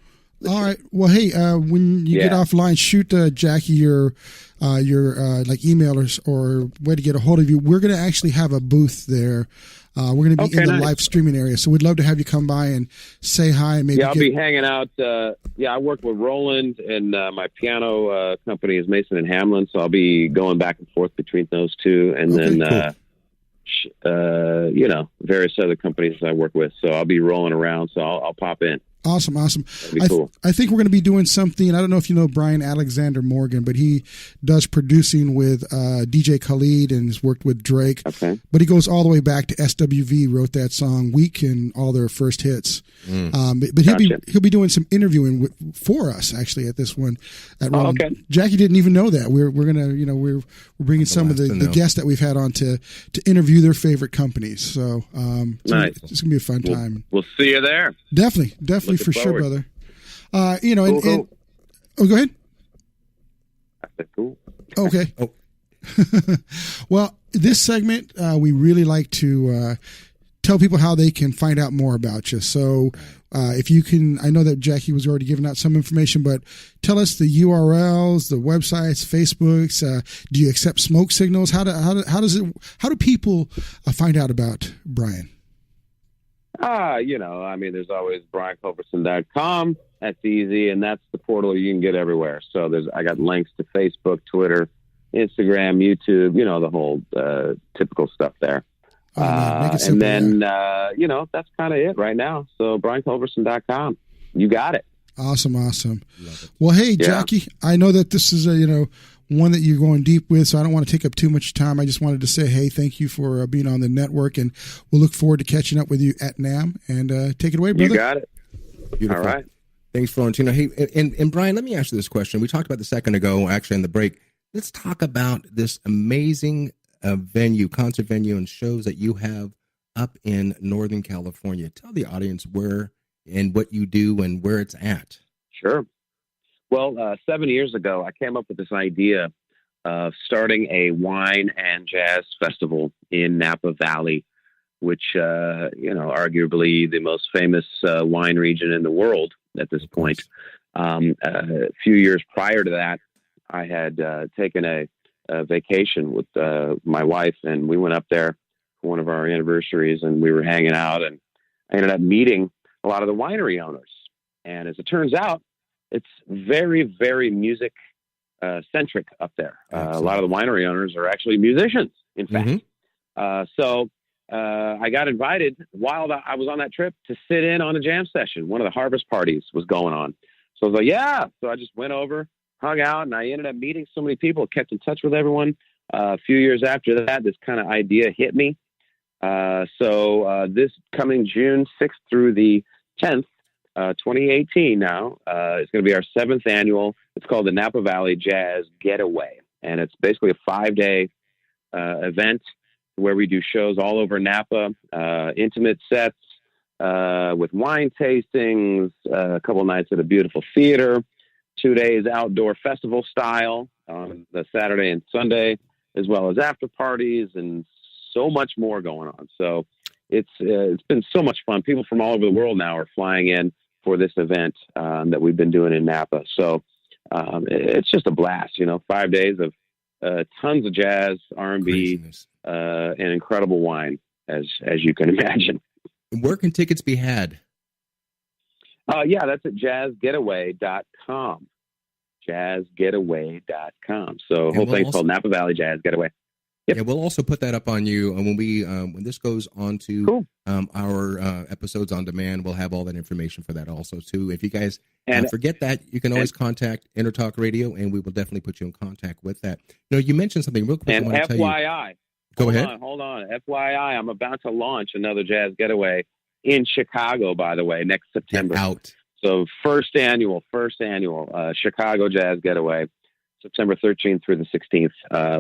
K: All right. Well, hey, when you get offline, shoot Jackie your like email or way to get a hold of you. We're going to actually have a booth there. We're going to be in the live streaming area, so we'd love to have you come by and say hi. And maybe
D: I'll be hanging out. I work with Roland, and my piano company is Mason and Hamlin, so I'll be going back and forth between those two, and then various other companies I work with. So I'll be rolling around. So I'll pop in.
K: Awesome.
D: That'd be cool.
K: I think we're going to be doing something. I don't know if you know Brian Alexander Morgan, but he does producing with DJ Khaled and has worked with Drake.
D: Okay.
K: But he goes all the way back to SWV, wrote that song "Weak" and all their first hits. But he'll be doing some interviewing for us actually at this one. Okay. Jackie didn't even know that. We're gonna we're bringing some of the guests that we've had on to interview their favorite companies. So
D: nice.
K: It's gonna be a fun time.
D: We'll see you there.
K: Definitely. Looking for forward. Sure, brother. Cool. Go ahead.
D: I said cool.
K: Okay. Well, this segment, we really like to tell people how they can find out more about you. So if you can, I know that Jackie was already giving out some information, but tell us the URLs, the websites, Facebooks. Do you accept smoke signals? How do people find out about Brian?
D: There's always BrianCulbertson.com. That's easy, and that's the portal you can get everywhere. So I got links to Facebook, Twitter, Instagram, YouTube, the whole typical stuff there. And then, that's kind of it right now. So BrianCulbertson.com. You got it.
K: Awesome. Well, hey, Jackie, I know that this is one that you're going deep with, so I don't want to take up too much time. I just wanted to say, hey, thank you for being on the network, and we'll look forward to catching up with you at NAMM. And take it away, brother.
D: You got it.
C: Beautiful.
D: All right.
C: Thanks, Florentino. Hey, and Brian, let me ask you this question. We talked about this a second ago, actually, in the break. Let's talk about this amazing concert venue, and shows that you have up in Northern California. Tell the audience where and what you do and where it's at.
D: Sure. Well, 7 years ago, I came up with this idea of starting a wine and jazz festival in Napa Valley, which, arguably the most famous wine region in the world at this point. A few years prior to that, I had taken a vacation with my wife, and we went up there for one of our anniversaries, and we were hanging out, and I ended up meeting a lot of the winery owners. And as it turns out, it's very, very music centric up there. A lot of the winery owners are actually musicians, in fact. So I got invited while I was on that trip to sit in on a jam session. One of the harvest parties was going on. So I was like, yeah. So I just went over, hung out, and I ended up meeting so many people, kept in touch with everyone. A few years after that, this kind of idea hit me. So this coming June 6th through the 10th, 2018 now, it's going to be our 7th annual. It's called the Napa Valley Jazz Getaway. And it's basically a 5-day event where we do shows all over Napa, intimate sets with wine tastings, a couple nights at a beautiful theater, 2 days outdoor festival style on the Saturday and Sunday, as well as after parties and so much more going on. So it's been so much fun. People from all over the world now are flying in for this event that we've been doing in Napa. So it's just a blast, 5 days of tons of jazz, R&B, and incredible wine, as you can imagine.
C: Where can tickets be had?
D: That's at jazzgetaway.com. Jazzgetaway.com. So whole thing's called Napa Valley Jazz Getaway. Yep.
C: Yeah, we'll also put that up on you, and when this goes on to our episodes on demand, we'll have all that information for that also too. If you guys forget that, you can always contact Intertalk Radio, and we will definitely put you in contact with that. You mentioned something real quick.
D: And FYI,
C: go ahead.
D: Hold on. FYI, I'm about to launch another Jazz Getaway in Chicago, by the way, next September.
C: Out.
D: So first annual Chicago Jazz Getaway. September 13th through the 16th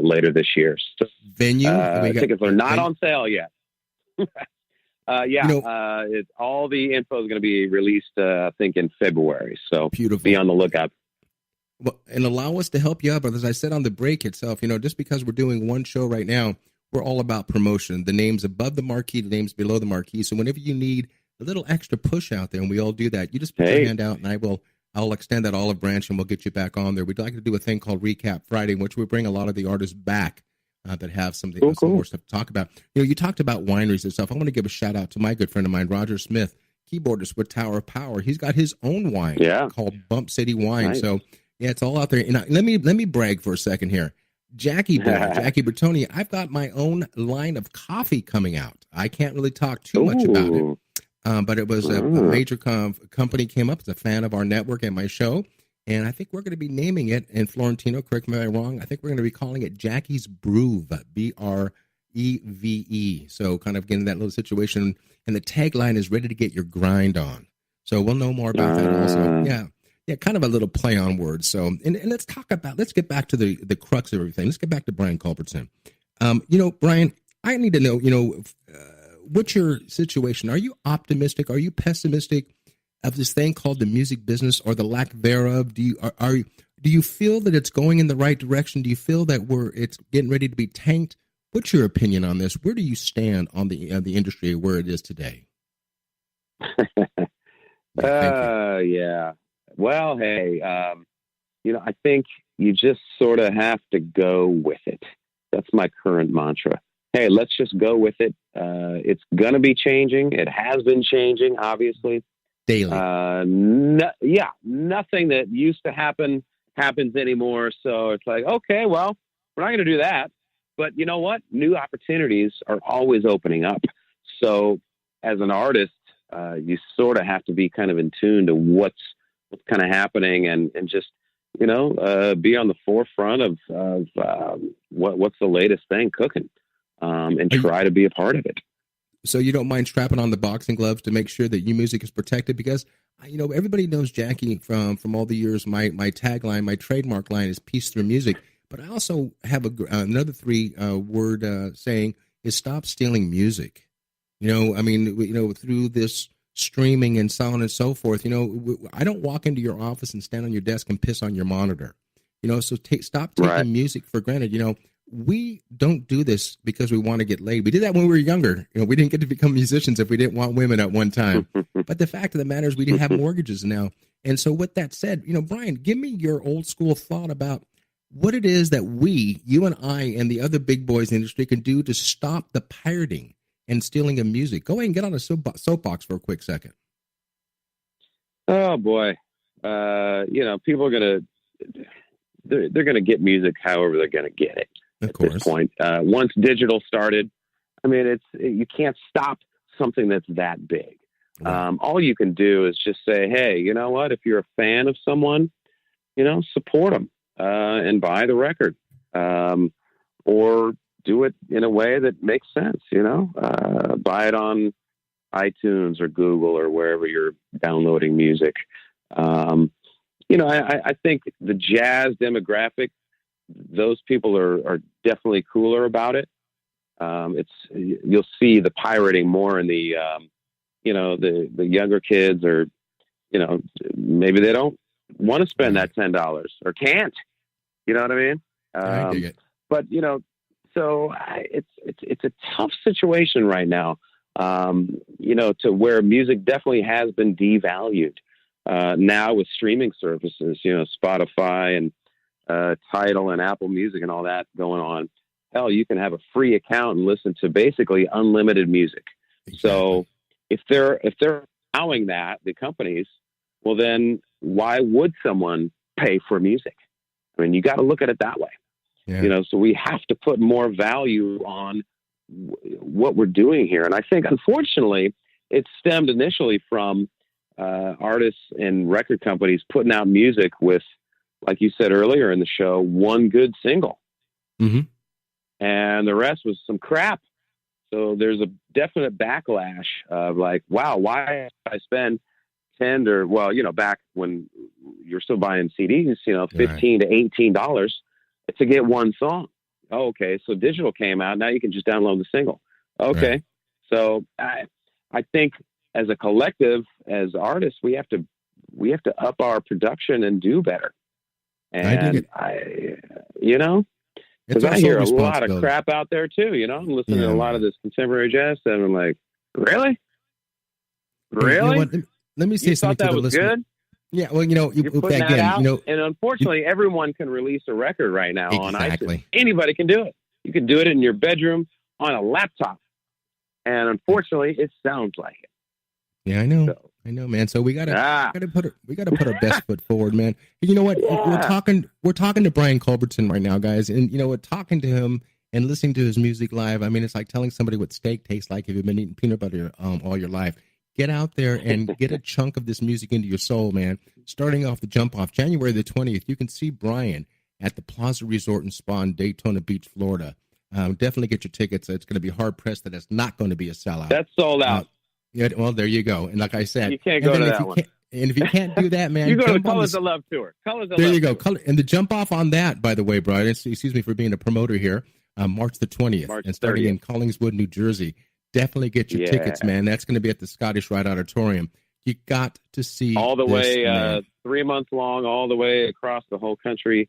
D: later this year. So,
C: venue?
D: Tickets are not on sale yet. All the info is going to be released, I think, in February. So
C: beautiful.
D: Be on the lookout.
C: Well, and allow us to help you out, but as I said on the break itself, just because we're doing one show right now, we're all about promotion. The names above the marquee, the names below the marquee. So whenever you need little extra push out there, and we all do that. You just put your hand out, and I'll extend that olive branch, and we'll get you back on there. We'd like to do a thing called Recap Friday, in which we bring a lot of the artists back that have some more stuff to talk about. You talked about wineries and stuff. I want to give a shout out to my good friend of mine, Roger Smith, keyboardist with Tower of Power. He's got his own wine called Bump City Wine. Nice. So it's all out there. And let me brag for a second here. Jackie Bertoni, I've got my own line of coffee coming out. I can't really talk too much about it, but it was a major company came up as a fan of our network and my show, and I think we're going to be naming it, and Florentino, correct me if I'm wrong, I think we're going to be calling it Jackie's Brew, Breve. So kind of getting that little situation, and the tagline is ready to get your grind on. So we'll know more about that also. Yeah, kind of a little play on words. So, and let's get back to the crux of everything. Let's get back to Brian Culbertson. Brian, I need to know, what's your situation? Are you optimistic? Are you pessimistic of this thing called the music business, or the lack thereof? Do you feel that it's going in the right direction? Do you feel that it's getting ready to be tanked? What's your opinion on this? Where do you stand on the industry where it is today?
D: Yeah. Well, hey, I think you just sort of have to go with it. That's my current mantra. Hey, let's just go with it. It's going to be changing. It has been changing, obviously.
C: Daily.
D: Nothing that used to happen happens anymore. So it's like, okay, well, we're not going to do that. But you know what? New opportunities are always opening up. So as an artist, you sort of have to be kind of in tune to what's kind of happening, and just, be on the forefront of what's the latest thing cooking, and try to be a part of it.
C: So you don't mind strapping on the boxing gloves to make sure that your music is protected? Because, everybody knows Jackie from all the years. My tagline, my trademark line is peace through music. But I also have another word saying is stop stealing music. Through this streaming and so on and so forth, I don't walk into your office and stand on your desk and piss on your monitor. So stop taking music for granted. We don't do this because we want to get laid. We did that when we were younger. We didn't get to become musicians if we didn't want women at one time. But the fact of the matter is we do have mortgages now. And so with that said, Brian, give me your old school thought about what it is that you and I and the other big boys in the industry can do to stop the pirating and stealing of music. Go ahead and get on a soapbox for a quick second.
D: Oh boy. People are they're going to get music however they're going to get it. At this point, once digital started, you can't stop something that's that big. Right. All you can do is just say, hey, you know what? If you're a fan of someone, support them and buy the record, or do it in a way that makes sense. Buy it on iTunes or Google or wherever you're downloading music. I think the jazz demographic, those people are definitely cooler about it. You'll see the pirating more in the younger kids, or, maybe they don't want to spend that $10 or can't, you know what I mean?
C: I dig it.
D: But, so it's a tough situation right now, to where music definitely has been devalued. Now with streaming services, Spotify and Tidal and Apple Music and all that going on. Hell, you can have a free account and listen to basically unlimited music. Exactly. So if they're allowing that, the companies, well then why would someone pay for music? You got to look at it that way. Yeah. So we have to put more value on what we're doing here. And I think, unfortunately, it stemmed initially from artists and record companies putting out music with, like you said earlier in the show, one good single. Mm-hmm. And the rest was some crap. So there's a definite backlash of like, wow, why I spend back when you're still buying CDs, $15 to $18 to get one song. Oh, okay. So digital came out. Now you can just download the single. Okay. Right. So I think as a collective, as artists, we have to up our production and do better. And because I hear a lot of crap out there too, I'm listening to a lot of this contemporary jazz stuff. And I'm like, really? Really?
C: You know what? Let me say
D: You
C: something
D: thought that
C: to the
D: was
C: listener.
D: good?
C: Yeah, well, you know,
D: You're putting that
C: again,
D: out,
C: you know,
D: and unfortunately, everyone can release a record right now on
C: Exactly.
D: iTunes. Anybody can do it. You can do it in your bedroom on a laptop, and unfortunately, it sounds like it.
C: Yeah, I know.
D: So.
C: I know, man. So we gotta put our best foot forward, man. You know what?
D: Yeah.
C: We're talking to Brian Culbertson right now, guys, and you know what? Talking to him and listening to his music live. I mean, it's like telling somebody what steak tastes like if you've been eating peanut butter all your life. Get out there and get a chunk of this music into your soul, man. Starting off the jump off January the 20th, you can see Brian at the Plaza Resort and Spa in Daytona Beach, Florida. Definitely get your tickets. It's going to be hard pressed that it's not going to be a sellout.
D: That's sold out.
C: Yeah, well, there you go. And like I said,
D: You can't go to that one.
C: And if you can't do that, man,
D: You go to
C: jump on
D: Colors
C: this-
D: of Love tour. Colors of
C: There
D: Love
C: you go.
D: tour.
C: And the jump off on that, by the way, Brian, excuse me for being a promoter here, March the 20th,
D: March
C: and starting
D: 30th.
C: in Collingswood, New Jersey. Definitely get your
D: Yeah.
C: tickets, man. That's going to be at the Scottish Rite Auditorium. You got to see
D: All the
C: this,
D: way,
C: man.
D: 3 months long, all the way across the whole country,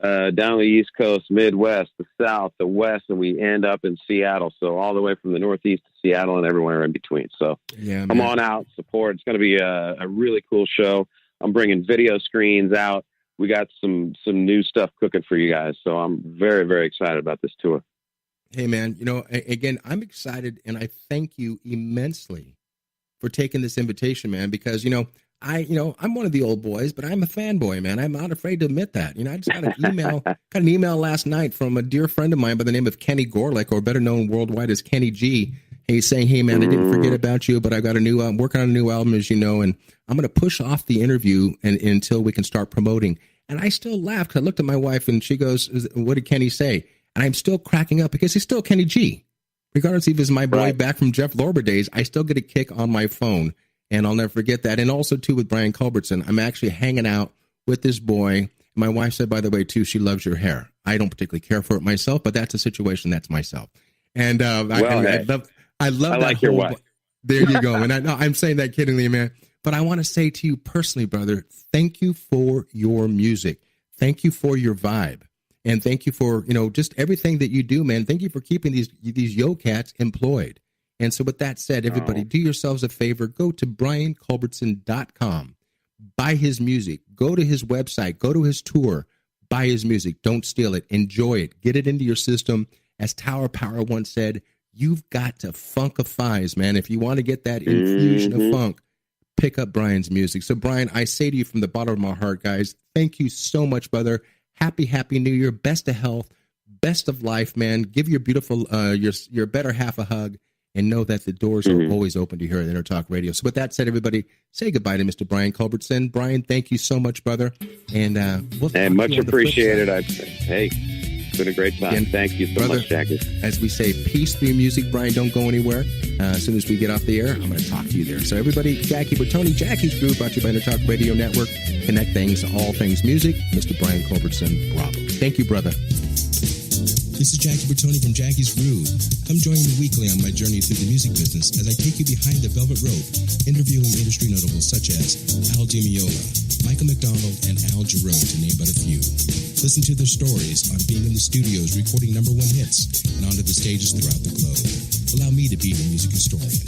D: down the East Coast, Midwest, the South, the West, and we end up in Seattle. So all the way from the Northeast to Seattle and everywhere in between. So
C: Yeah,
D: come
C: man.
D: on out, support. It's going to be a really cool show. I'm bringing video screens out. We got some new stuff cooking for you guys. So I'm very, very excited about this tour.
C: Hey, man, you know, again, I'm excited, and I thank you immensely for taking this invitation, man, because, I'm one of the old boys, but I'm a fanboy, man. I'm not afraid to admit that. You know, I just got an email last night from a dear friend of mine by the name of Kenny Gorlick, or better known worldwide as Kenny G. He's saying, hey, man, I didn't forget about you, but I got I'm working on a new album, as you know, and I'm going to push off the interview until we can start promoting. And I still laughed because I looked at my wife and she goes, what did Kenny say? And I'm still cracking up because he's still Kenny G. Regardless if he's my boy back from Jeff Lorber days, I still get a kick on my phone. And I'll never forget that. And also, too, with Brian Culbertson, I'm actually hanging out with this boy. My wife said, by the way, too, she loves your hair. I don't particularly care for it myself, but that's a situation. That's myself. And I love
D: I
C: that
D: like your
C: whole,
D: wife.
C: There you go. And I'm saying that kiddingly, man. But I want to say to you personally, brother, thank you for your music. Thank you for your vibe. And thank you for, just everything that you do, man. Thank you for keeping these yo cats employed. And so with that said, everybody, do yourselves a favor. Go to brianculbertson.com. Buy his music. Go to his website. Go to his tour. Buy his music. Don't steal it. Enjoy it. Get it into your system. As Tower Power once said, you've got to funkifize, man. If you want to get that infusion of funk, pick up Brian's music. So, Brian, I say to you from the bottom of my heart, guys, thank you so much, brother. Happy New Year. Best of health. Best of life, man. Give your beautiful, your better half a hug. And know that the doors are always open to hear at Intertalk Radio. So with that said, everybody, say goodbye to Mr. Brian Culbertson. Brian, thank you so much, brother. And we'll talk
D: much
C: to you on the flip
D: appreciated.
C: side.
D: Hey, it's been a great time.
C: Again,
D: Thank you so
C: brother,
D: much, Jackie.
C: As we say, peace through your music. Brian, don't go anywhere. As soon as we get off the air, I'm going to talk to you there. So everybody, Jackie Bertoni, Jackie's Groove, brought to you by Intertalk Radio Network. Connect things, all things music. Mr. Brian Culbertson, bravo. Thank you, brother.
L: This is Jackie Bertoni from Jackie's Groove. Come join me weekly on my journey through the music business as I take you behind the velvet rope, interviewing industry notables such as Al Di Meola, Michael McDonald, and Al Jarreau, to name but a few. Listen to their stories on being in the studios recording #1 hits and onto the stages throughout the globe. Allow me to be your music historian.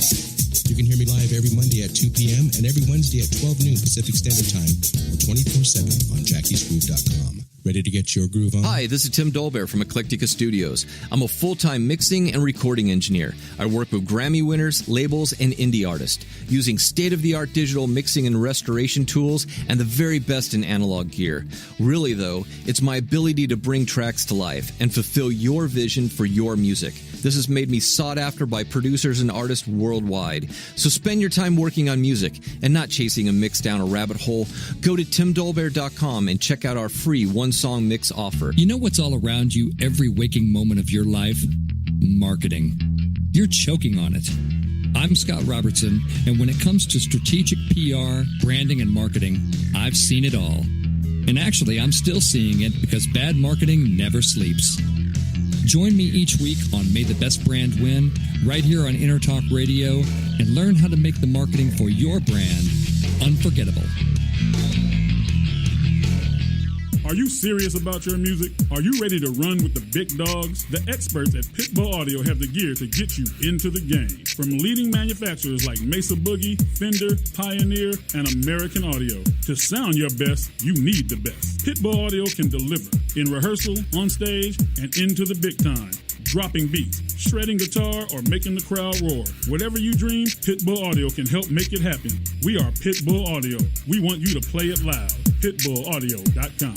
L: You can hear me live every Monday at 2 p.m. and every Wednesday at 12 noon Pacific Standard Time or 24/7 on jackiesgroove.com. Ready to get your groove on?
G: Hi, this is Tim Dolbear from Eclectica Studios. I'm a full-time mixing and recording engineer. I work with Grammy winners, labels, and indie artists, using state-of-the-art digital mixing and restoration tools and the very best in analog gear. Really, though, it's my ability to bring tracks to life and fulfill your vision for your music. This has made me sought after by producers and artists worldwide. So spend your time working on music and not chasing a mix down a rabbit hole. Go to timdolbear.com and check out our free one-song mix offer.
F: You know what's all around you every waking moment of your life? Marketing. You're choking on it. I'm Scott Robertson, and when it comes to strategic PR, branding, and marketing, I've seen it all. And actually, I'm still seeing it because bad marketing never sleeps. Join me each week on May the Best Brand Win, right here on Intertalk Radio, and learn how to make the marketing for your brand unforgettable.
E: Are you serious about your music? Are you ready to run with the big dogs? The experts at Pitbull Audio have the gear to get you into the game. From leading manufacturers like Mesa Boogie, Fender, Pioneer, and American Audio. To sound your best, you need the best. Pitbull Audio can deliver in rehearsal, on stage, and into the big time. Dropping beats, shredding guitar, or making the crowd roar. Whatever you dream, Pitbull Audio can help make it happen. We are Pitbull Audio. We want you to play it loud. PitbullAudio.com.